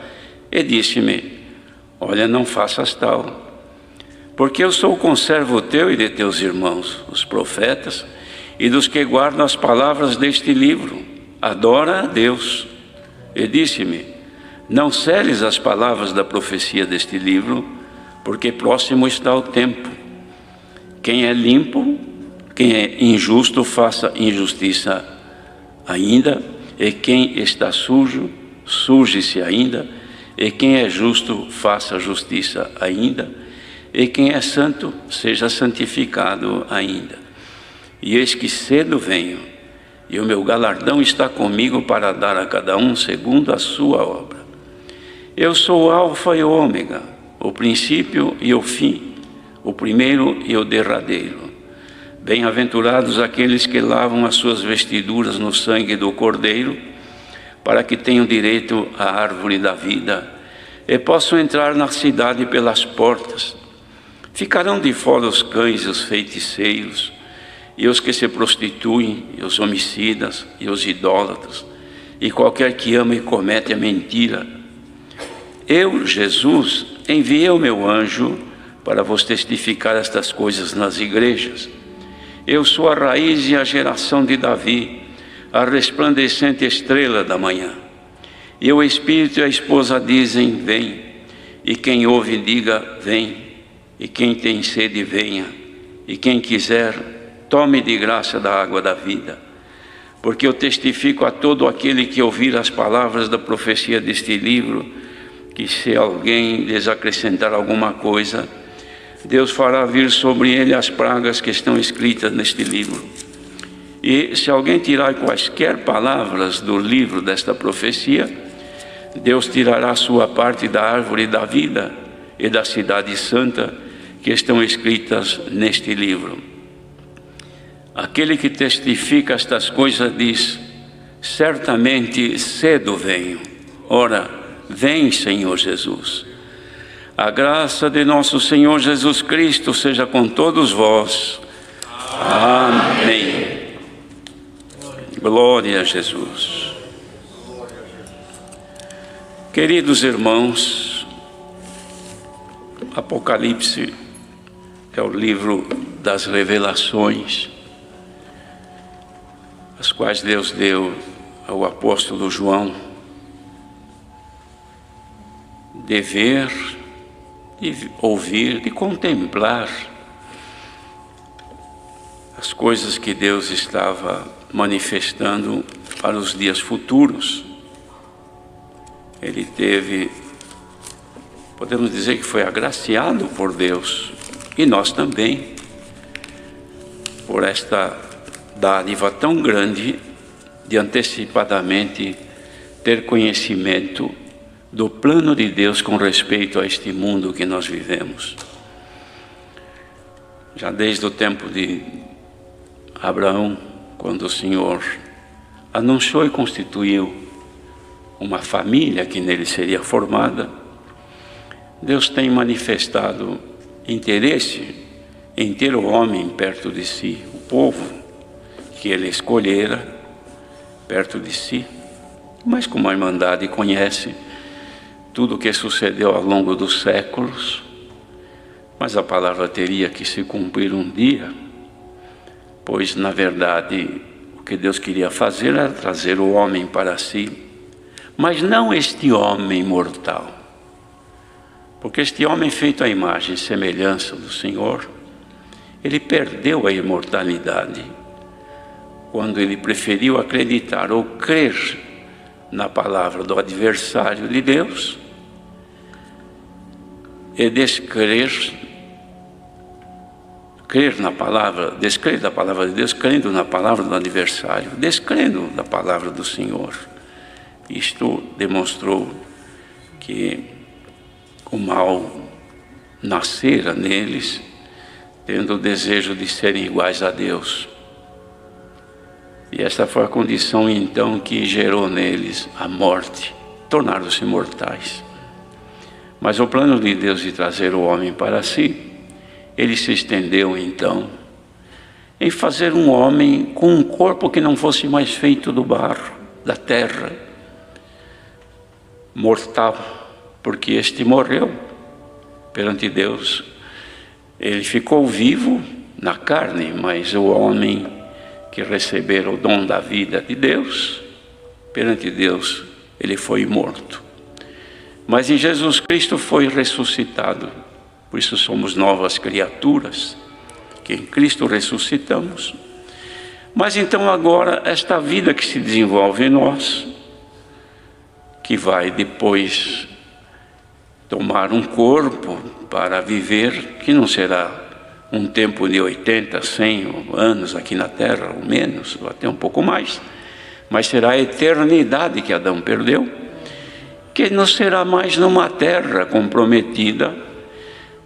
e disse-me, olha, não faças tal, porque eu sou conservo teu e de teus irmãos, os profetas, e dos que guardam as palavras deste livro. Adora a Deus. E disse-me, não seles as palavras da profecia deste livro, porque próximo está o tempo. Quem é limpo, quem é injusto, faça injustiça ainda, e quem está sujo, suje-se ainda, e quem é justo, faça justiça ainda, e quem é santo, seja santificado ainda. E eis que cedo venho, e o meu galardão está comigo para dar a cada um segundo a sua obra. Eu sou o Alfa e o Ômega, o princípio e o fim, o primeiro e o derradeiro. Bem-aventurados aqueles que lavam as suas vestiduras no sangue do Cordeiro, para que tenham direito à árvore da vida e possam entrar na cidade pelas portas. Ficarão de fora os cães e os feiticeiros, e os que se prostituem, e os homicidas, e os idólatras, e qualquer que ama e comete a mentira. Eu, Jesus, enviei o meu anjo para vos testificar estas coisas nas igrejas. Eu sou a raiz e a geração de Davi, a resplandecente estrela da manhã. E o Espírito e a esposa dizem, vem. E quem ouve, diga, vem. E quem tem sede, venha. E quem quiser, tome de graça da água da vida. Porque eu testifico a todo aquele que ouvir as palavras da profecia deste livro, que se alguém lhes acrescentar alguma coisa, Deus fará vir sobre ele as pragas que estão escritas neste livro. E se alguém tirar quaisquer palavras do livro desta profecia, Deus tirará a sua parte da árvore da vida e da cidade santa que estão escritas neste livro. Aquele que testifica estas coisas diz, certamente cedo venho. Ora, vem, Senhor Jesus. A graça de nosso Senhor Jesus Cristo seja com todos vós. Amém. Glória a Jesus. Queridos irmãos, Apocalipse é o livro das revelações, as quais Deus deu ao apóstolo João, de ver, de ouvir, de contemplar as coisas que Deus estava manifestando para os dias futuros. Ele teve, podemos dizer que foi agraciado por Deus, e nós também, por esta dádiva tão grande de antecipadamente ter conhecimento do plano de Deus com respeito a este mundo que nós vivemos. Já desde o tempo de Abraão, quando o Senhor anunciou e constituiu uma família que nele seria formada, Deus tem manifestado interesse em ter o homem perto de si, o povo que ele escolhera perto de si. Mas como a Irmandade conhece tudo o que sucedeu ao longo dos séculos, mas a palavra teria que se cumprir um dia, pois na verdade o que Deus queria fazer era trazer o homem para si, mas não este homem mortal, porque este homem feito à imagem e semelhança do Senhor, ele perdeu a imortalidade quando ele preferiu acreditar ou crer na palavra do adversário de Deus e descrer da palavra de Deus, crendo na palavra do adversário, descrendo da palavra do Senhor. Isto demonstrou que o mal nascera neles, tendo o desejo de serem iguais a Deus. E esta foi a condição então que gerou neles a morte, tornaram-se mortais. Mas o plano de Deus de trazer o homem para si, ele se estendeu então em fazer um homem com um corpo que não fosse mais feito do barro, da terra, mortal, porque este morreu perante Deus. Ele ficou vivo na carne, mas o homem que recebera o dom da vida de Deus, perante Deus, ele foi morto. Mas em Jesus Cristo foi ressuscitado. Por isso somos novas criaturas, que em Cristo ressuscitamos. Mas então agora, esta vida que se desenvolve em nós, que vai depois tomar um corpo para viver, que não será um tempo de 80, 100 anos aqui na terra, ou menos, ou até um pouco mais, mas será a eternidade que Adão perdeu, que não será mais numa terra comprometida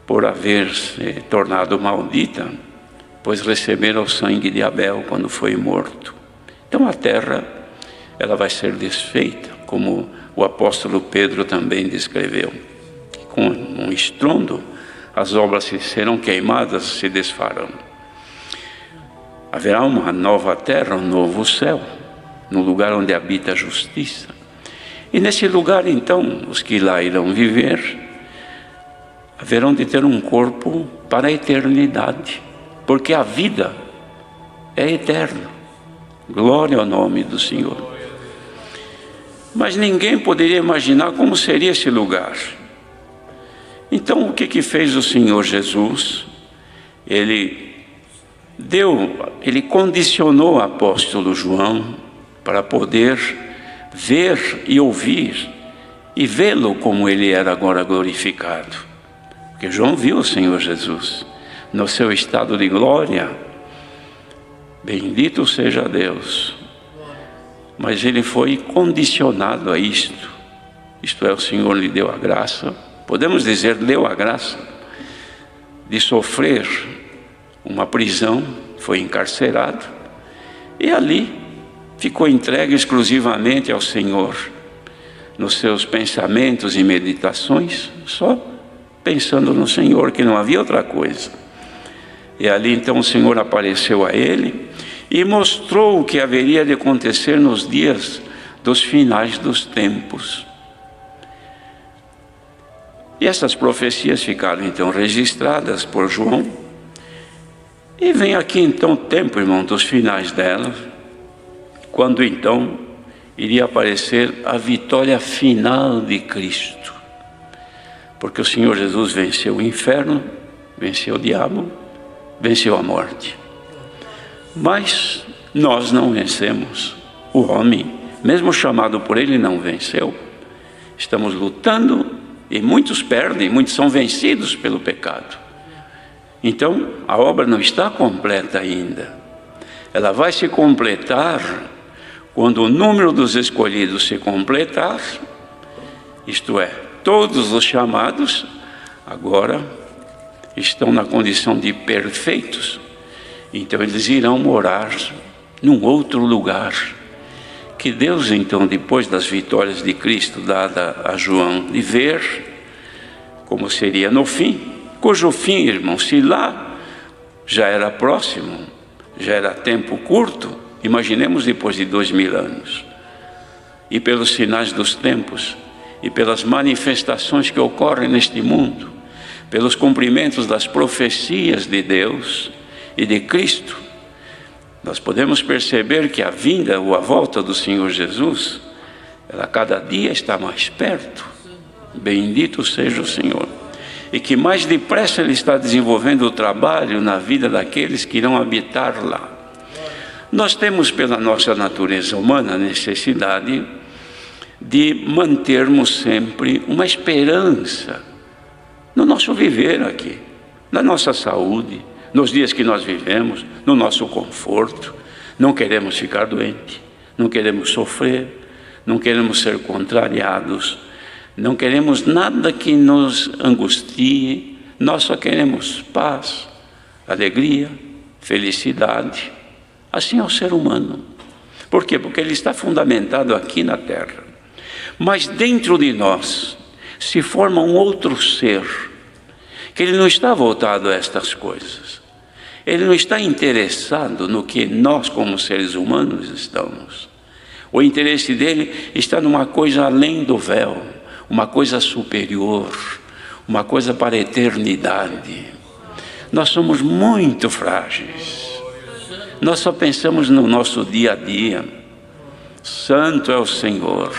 por haver se tornado maldita, pois receberam o sangue de Abel quando foi morto. Então a terra, ela vai ser desfeita, como o apóstolo Pedro também descreveu. Com um estrondo, as obras serão queimadas, se desfarão. Haverá uma nova terra, um novo céu, no lugar onde habita a justiça. E nesse lugar, então, os que lá irão viver, haverão de ter um corpo para a eternidade, porque a vida é eterna. Glória ao nome do Senhor. Mas ninguém poderia imaginar como seria esse lugar. Então, o que fez o Senhor Jesus? Ele condicionou o apóstolo João para poder ver e ouvir e vê-lo como ele era agora glorificado. Porque João viu o Senhor Jesus no seu estado de glória. Bendito seja Deus. Mas ele foi condicionado a isto. Isto é, o Senhor lhe deu a graça, podemos dizer, deu a graça de sofrer uma prisão, foi encarcerado, e ali ficou entregue exclusivamente ao Senhor, nos seus pensamentos e meditações, só pensando no Senhor, que não havia outra coisa. E ali então o Senhor apareceu a ele e mostrou o que haveria de acontecer nos dias dos finais dos tempos. E essas profecias ficaram então registradas por João. E vem aqui então o tempo, irmão, dos finais delas, quando então iria aparecer a vitória final de Cristo. Porque o Senhor Jesus venceu o inferno, venceu o diabo, venceu a morte. Mas nós não vencemos. O homem, mesmo chamado por ele, não venceu. Estamos lutando e muitos perdem, muitos são vencidos pelo pecado. Então, a obra não está completa ainda. Ela vai se completar quando o número dos escolhidos se completar, isto é, todos os chamados agora estão na condição de perfeitos. Então eles irão morar num outro lugar, que Deus então, depois das vitórias de Cristo dada a João, de ver como seria no fim, cujo fim, irmão, se lá já era próximo, já era tempo curto, imaginemos depois de 2000 anos, e pelos sinais dos tempos, e pelas manifestações que ocorrem neste mundo, pelos cumprimentos das profecias de Deus e de Cristo, nós podemos perceber que a vinda ou a volta do Senhor Jesus, ela cada dia está mais perto. Bendito seja o Senhor. E que mais depressa Ele está desenvolvendo o trabalho na vida daqueles que irão habitar lá. Nós temos, pela nossa natureza humana, a necessidade de mantermos sempre uma esperança no nosso viver aqui, na nossa saúde, nos dias que nós vivemos, no nosso conforto. Não queremos ficar doentes, não queremos sofrer, não queremos ser contrariados, não queremos nada que nos angustie. Nós só queremos paz, alegria, felicidade. Assim é o ser humano. Por quê? Porque ele está fundamentado aqui na terra. Mas dentro de nós se forma um outro ser, que ele não está voltado a estas coisas. Ele não está interessado no que nós, como seres humanos, estamos. O interesse dele está numa coisa além do véu, uma coisa superior, uma coisa para a eternidade. Nós somos muito frágeis. Nós só pensamos no nosso dia a dia. Santo é o Senhor.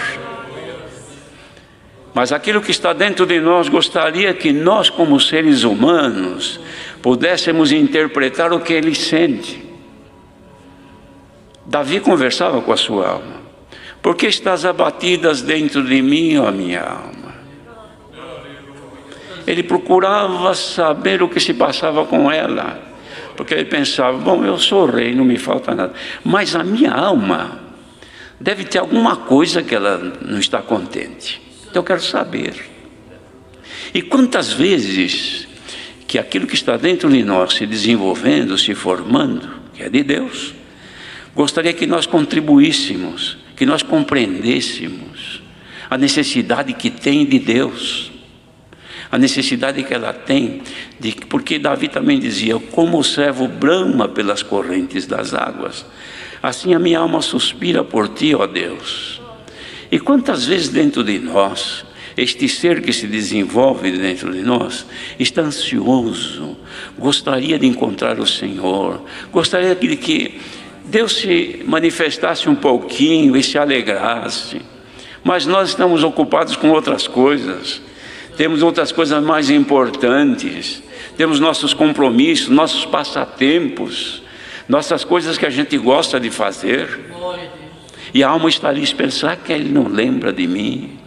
Mas aquilo que está dentro de nós, gostaria que nós, como seres humanos, pudéssemos interpretar o que ele sente. Davi conversava com a sua alma. Por que estás abatidas dentro de mim, ó minha alma? Ele procurava saber o que se passava com ela, porque ele pensava, bom, eu sou rei, não me falta nada, mas a minha alma deve ter alguma coisa que ela não está contente. Então eu quero saber. E quantas vezes que aquilo que está dentro de nós se desenvolvendo, se formando, que é de Deus, gostaria que nós contribuíssemos, que nós compreendêssemos a necessidade que tem de Deus, a necessidade que ela tem, porque Davi também dizia, como o servo brama pelas correntes das águas, assim a minha alma suspira por ti, ó Deus. E quantas vezes dentro de nós, este ser que se desenvolve dentro de nós, está ansioso, gostaria de encontrar o Senhor, gostaria de que Deus se manifestasse um pouquinho e se alegrasse, mas nós estamos ocupados com outras coisas, temos outras coisas mais importantes, temos nossos compromissos, nossos passatempos, nossas coisas que a gente gosta de fazer, e a alma está ali esperando, será que ele não lembra de mim?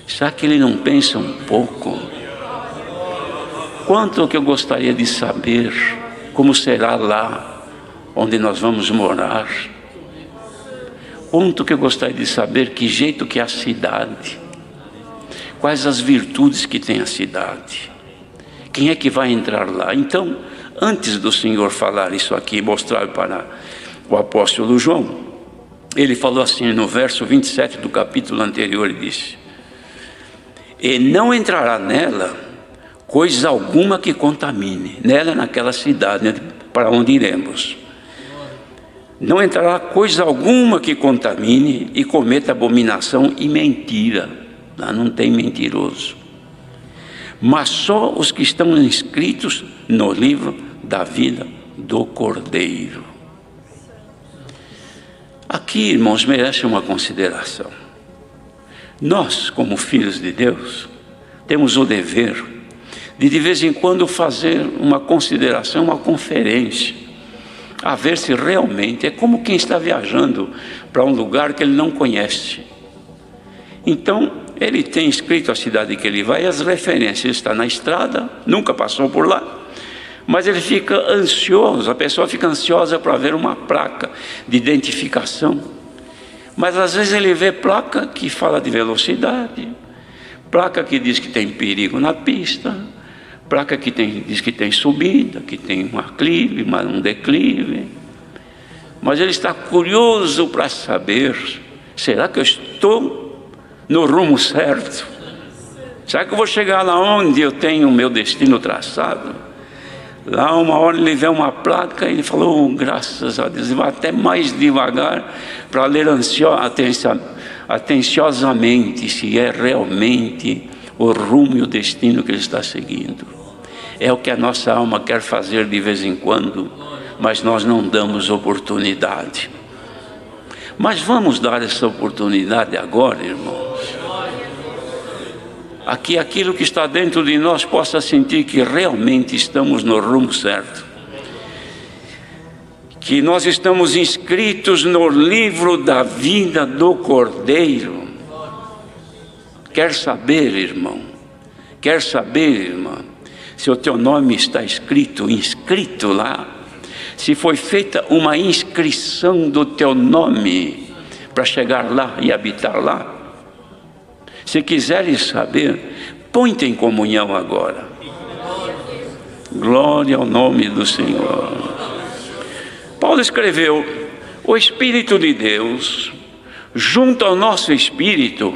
Será que ele não pensa um pouco? Quanto que eu gostaria de saber como será lá onde nós vamos morar? Quanto que eu gostaria de saber que jeito que é a cidade? Quais as virtudes que tem a cidade? Quem é que vai entrar lá? Então, antes do Senhor falar isso aqui, mostrar para o apóstolo João, ele falou assim no verso 27 do capítulo anterior, ele disse, e não entrará nela coisa alguma que contamine, nela naquela cidade para onde iremos. Não entrará coisa alguma que contamine e cometa abominação e mentira. Lá não tem mentiroso. Mas só os que estão inscritos no livro da vida do Cordeiro. Aqui, irmãos, merece uma consideração. Nós, como filhos de Deus, temos o dever de vez em quando fazer uma consideração, uma conferência, a ver se realmente é como quem está viajando para um lugar que ele não conhece. Então, ele tem escrito a cidade que ele vai, as referências, ele está na estrada, nunca passou por lá, mas ele fica ansioso, a pessoa fica ansiosa para ver uma placa de identificação. Mas às vezes ele vê placa que fala de velocidade, placa que diz que tem perigo na pista, placa que diz que tem subida, que tem um aclive, um declive. Mas ele está curioso para saber, será que eu estou no rumo certo? Será que eu vou chegar lá onde eu tenho o meu destino traçado? Lá uma hora ele vê uma placa e ele falou, graças a Deus, ele vai até mais devagar para ler atenciosamente se é realmente o rumo e o destino que ele está seguindo. É o que a nossa alma quer fazer de vez em quando, mas nós não damos oportunidade. Mas vamos dar essa oportunidade agora, irmãos. Aqui aquilo que está dentro de nós possa sentir que realmente estamos no rumo certo, que nós estamos inscritos no livro da vida do Cordeiro. Quer saber, irmão? Quer saber, irmã, se o teu nome está inscrito lá? Se foi feita uma inscrição do teu nome para chegar lá e habitar lá? Se quiseres saber, põe-te em comunhão agora. Glória ao nome do Senhor. Paulo escreveu, o Espírito de Deus, junto ao nosso Espírito,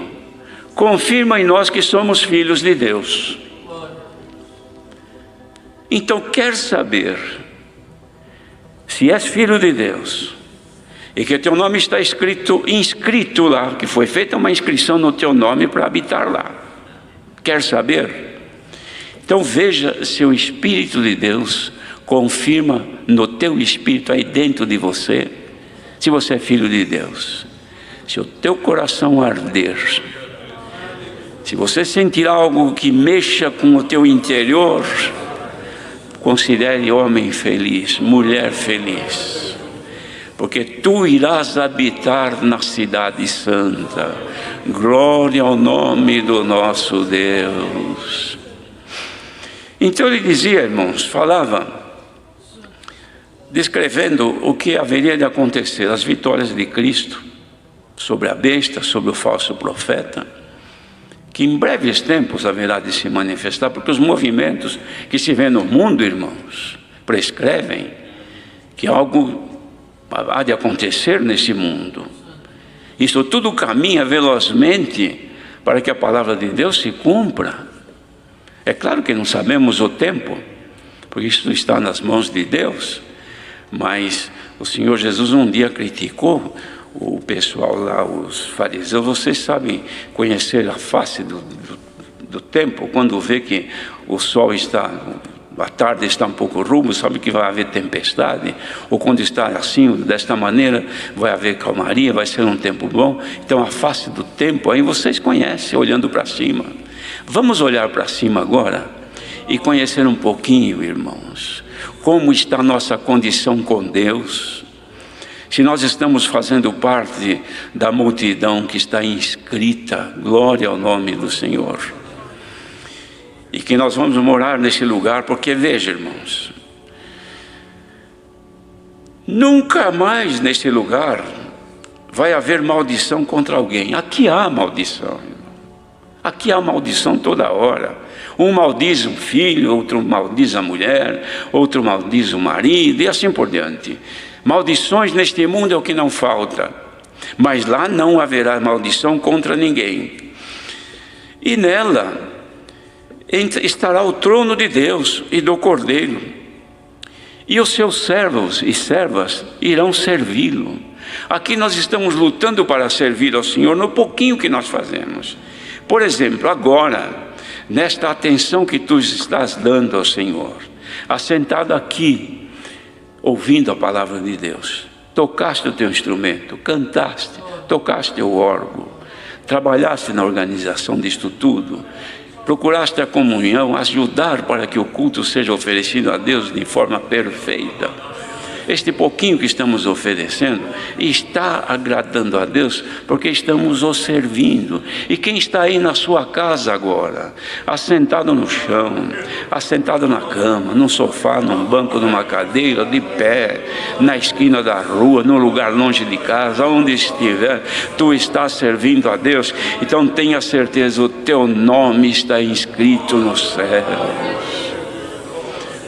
confirma em nós que somos filhos de Deus. Então, quer saber se és filho de Deus, e que teu nome está inscrito lá, que foi feita uma inscrição no teu nome para habitar lá. Quer saber? Então veja se o Espírito de Deus confirma no teu espírito aí dentro de você, se você é filho de Deus. Se o teu coração arder, se você sentir algo que mexa com o teu interior, considere homem feliz, mulher feliz. porque tu irás habitar na cidade santa. Glória ao nome do nosso Deus. Então ele dizia, irmãos, falava, descrevendo o que haveria de acontecer, as vitórias de Cristo sobre a besta, sobre o falso profeta, que em breves tempos haverá de se manifestar, porque os movimentos que se vê no mundo, irmãos, prescrevem que algo há de acontecer nesse mundo. Isso tudo caminha velozmente para que a palavra de Deus se cumpra. É claro que não sabemos o tempo, porque isso está nas mãos de Deus, mas o Senhor Jesus um dia criticou o pessoal lá, os fariseus. Vocês sabem conhecer a face do tempo, quando vê que o sol está, a tarde está um pouco rubro, sabe que vai haver tempestade, ou quando está assim, desta maneira, vai haver calmaria, vai ser um tempo bom. Então a face do tempo, aí vocês conhecem, olhando para cima. Vamos olhar para cima agora e conhecer um pouquinho, irmãos, como está a nossa condição com Deus. Se nós estamos fazendo parte da multidão que está inscrita, glória ao nome do Senhor, e que nós vamos morar nesse lugar, porque veja, irmãos, nunca mais nesse lugar vai haver maldição contra alguém. Aqui há maldição, aqui há maldição toda hora. Um maldiz o filho, outro maldiz a mulher, outro maldiz o marido, e assim por diante. Maldições neste mundo é o que não falta, mas lá não haverá maldição contra ninguém. E nela estará o trono de Deus e do Cordeiro, e os seus servos e servas irão servi-lo. Aqui nós estamos lutando para servir ao Senhor no pouquinho que nós fazemos. Por exemplo, agora, nesta atenção que tu estás dando ao Senhor, assentado aqui, ouvindo a palavra de Deus, tocaste o teu instrumento, cantaste, tocaste o órgão, trabalhaste na organização disto tudo, procuraste a comunhão, ajudar para que o culto seja oferecido a Deus de forma perfeita. Este pouquinho que estamos oferecendo está agradando a Deus, porque estamos o servindo. E quem está aí na sua casa agora, assentado no chão, assentado na cama, num sofá, num banco, numa cadeira, de pé, na esquina da rua, num lugar longe de casa, onde estiver, tu estás servindo a Deus. Então tenha certeza, o teu nome está inscrito no céu.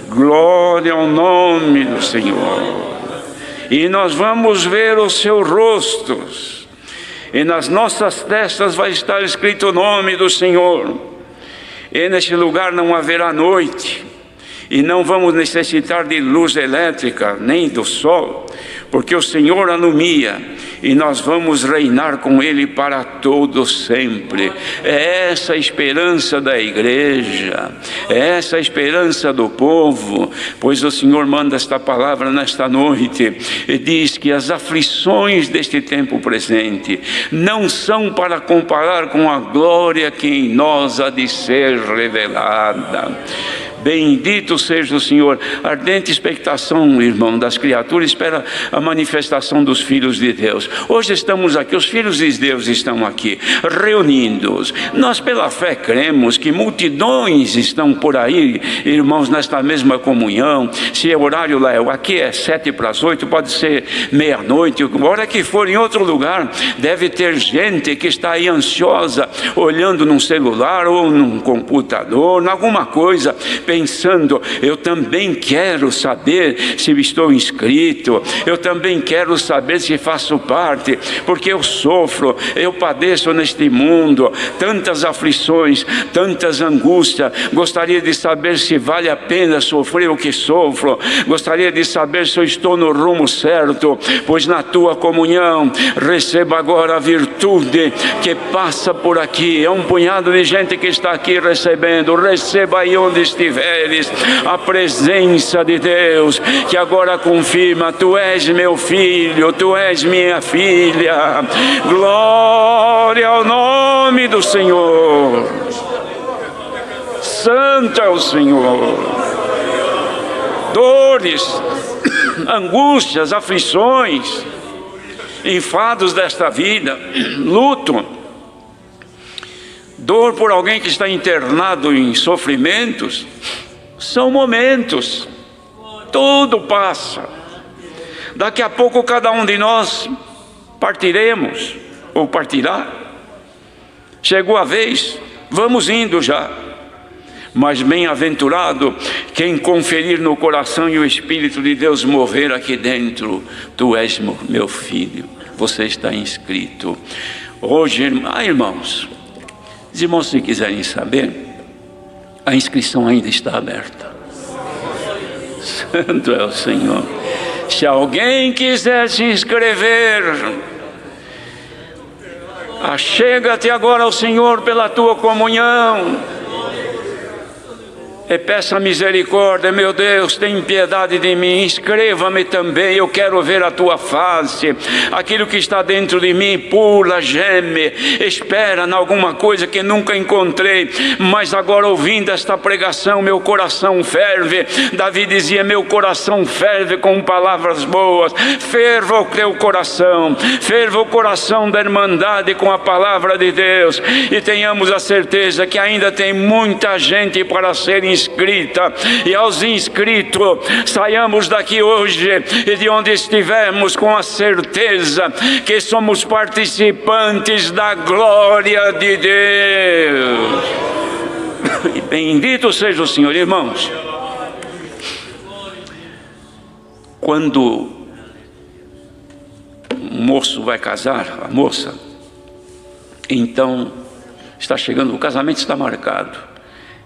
Glória ao nome do Senhor. E nós vamos ver os seus rostos, e nas nossas testas vai estar escrito o nome do Senhor. E neste lugar não haverá noite, e não vamos necessitar de luz elétrica, nem do sol, porque o Senhor alumia, e nós vamos reinar com Ele para todo sempre. É essa a esperança da igreja, é essa a esperança do povo, pois o Senhor manda esta palavra nesta noite, e diz que as aflições deste tempo presente não são para comparar com a glória que em nós há de ser revelada. Bendito seja o Senhor. Ardente expectação, irmão, das criaturas espera a manifestação dos filhos de Deus. Hoje estamos aqui, os filhos de Deus estão aqui, reunidos. Nós pela fé cremos que multidões estão por aí, irmãos, nesta mesma comunhão. Se é horário lá, aqui é 7:08, pode ser meia-noite, a hora que for em outro lugar, deve ter gente que está aí ansiosa, olhando num celular ou num computador, em alguma coisa, pensando, eu também quero saber se estou inscrito, eu também quero saber se faço parte, porque eu sofro, eu padeço neste mundo, tantas aflições, tantas angústias, gostaria de saber se vale a pena sofrer o que sofro, gostaria de saber se eu estou no rumo certo, pois na tua comunhão, receba agora a virtude que passa por aqui, é um punhado de gente que está aqui recebendo, receba aí onde estiver, a presença de Deus, que agora confirma, tu és meu filho, tu és minha filha. Glória ao nome do Senhor. Santo é o Senhor. Dores, angústias, aflições, enfados desta vida, luto, dor por alguém que está internado em sofrimentos, são momentos, tudo passa. Daqui a pouco cada um de nós partiremos, ou partirá. Chegou a vez, vamos indo já. Mas bem-aventurado quem conferir no coração e o Espírito de Deus mover aqui dentro. Tu és meu filho, você está inscrito. Hoje, irmãos, os irmãos, se quiserem saber, a inscrição ainda está aberta. Santo é o Senhor. Se alguém quiser se inscrever, achega-te agora ao Senhor pela tua comunhão. E peça misericórdia, meu Deus, tem piedade de mim, inscreva-me também, eu quero ver a tua face. Aquilo que está dentro de mim pula, geme, espera em alguma coisa que nunca encontrei, mas agora ouvindo esta pregação, meu coração ferve. Davi dizia, meu coração ferve com palavras boas. Ferva o teu coração, ferva o coração da irmandade com a palavra de Deus, e tenhamos a certeza que ainda tem muita gente para ser inscrita. E aos inscritos, saiamos daqui hoje e de onde estivermos com a certeza que somos participantes da glória de Deus. E bendito seja o Senhor. Irmãos, quando um moço vai casar, a moça, então está chegando, o casamento está marcado.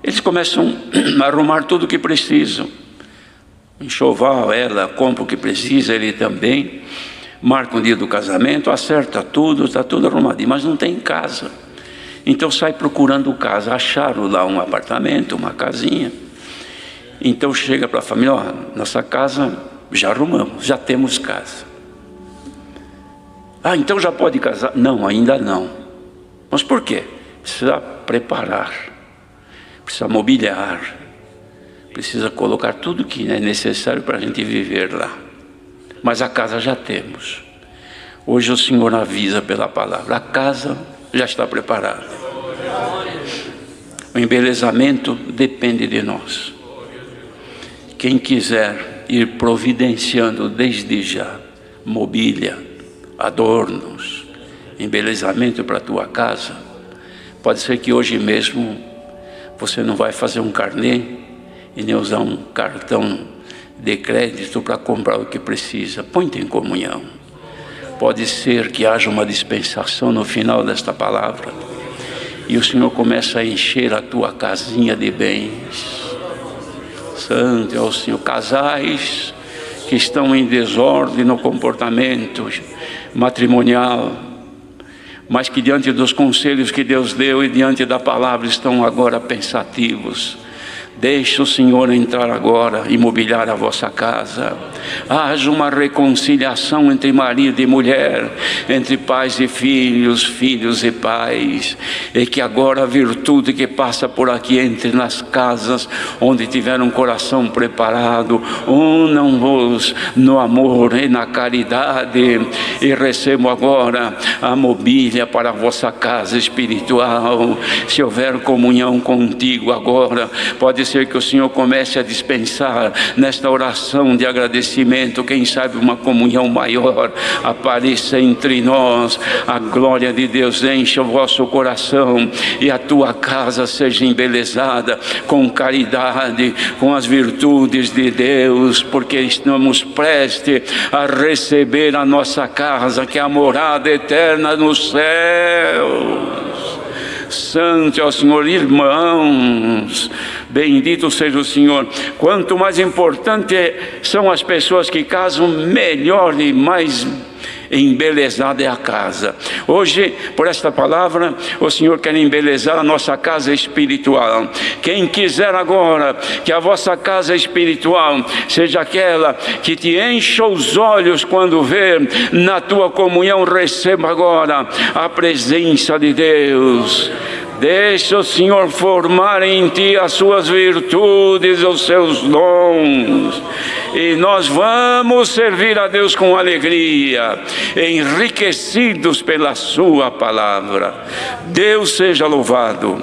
Eles começam a arrumar tudo o que precisam. Enxoval, ela compra o que precisa, ele também. Marca um dia do casamento, acerta tudo, está tudo arrumadinho, mas não tem casa. Então sai procurando casa. Acharam lá um apartamento, uma casinha. Então chega para a família, ó, nossa casa já arrumamos, já temos casa. Ah, então já pode casar? Não, ainda não. Mas por quê? Precisa preparar. Precisa mobiliar, precisa colocar tudo que é necessário para a gente viver lá. Mas a casa já temos. Hoje o Senhor avisa pela palavra, a casa já está preparada. O embelezamento depende de nós. Quem quiser ir providenciando desde já mobília, adornos, embelezamento para a tua casa, pode ser que hoje mesmo você não vai fazer um carnê e nem usar um cartão de crédito para comprar o que precisa. Põe-te em comunhão. Pode ser que haja uma dispensação no final desta palavra e o Senhor começa a encher a tua casinha de bens. Santo é o Senhor. Casais que estão em desordem no comportamento matrimonial, mas que diante dos conselhos que Deus deu e diante da palavra estão agora pensativos. Deixe o Senhor entrar agora e mobiliar a vossa casa. Haja uma reconciliação entre marido e mulher, entre pais e filhos, filhos e pais, e que agora a virtude que passa por aqui entre nas casas onde tiver um coração preparado, unam-vos no amor e na caridade, e recebam agora a mobília para a vossa casa espiritual. Se houver comunhão contigo agora, pode ser que o Senhor comece a dispensar nesta oração de agradecimento, quem sabe uma comunhão maior apareça entre nós, a glória de Deus encha o vosso coração e a tua casa seja embelezada com caridade, com as virtudes de Deus, porque estamos prestes a receber a nossa casa, que é a morada eterna nos céus. Santo é o Senhor. Irmãos, bendito seja o Senhor. Quanto mais importante são as pessoas que casam, melhor e mais embelezada é a casa. Hoje, por esta palavra, o Senhor quer embelezar a nossa casa espiritual. Quem quiser agora que a vossa casa espiritual seja aquela que te encha os olhos quando vê na tua comunhão, receba agora a presença de Deus. Deixa o Senhor formar em ti as suas virtudes, os seus dons, e nós vamos servir a Deus com alegria, enriquecidos pela sua palavra. Deus seja louvado.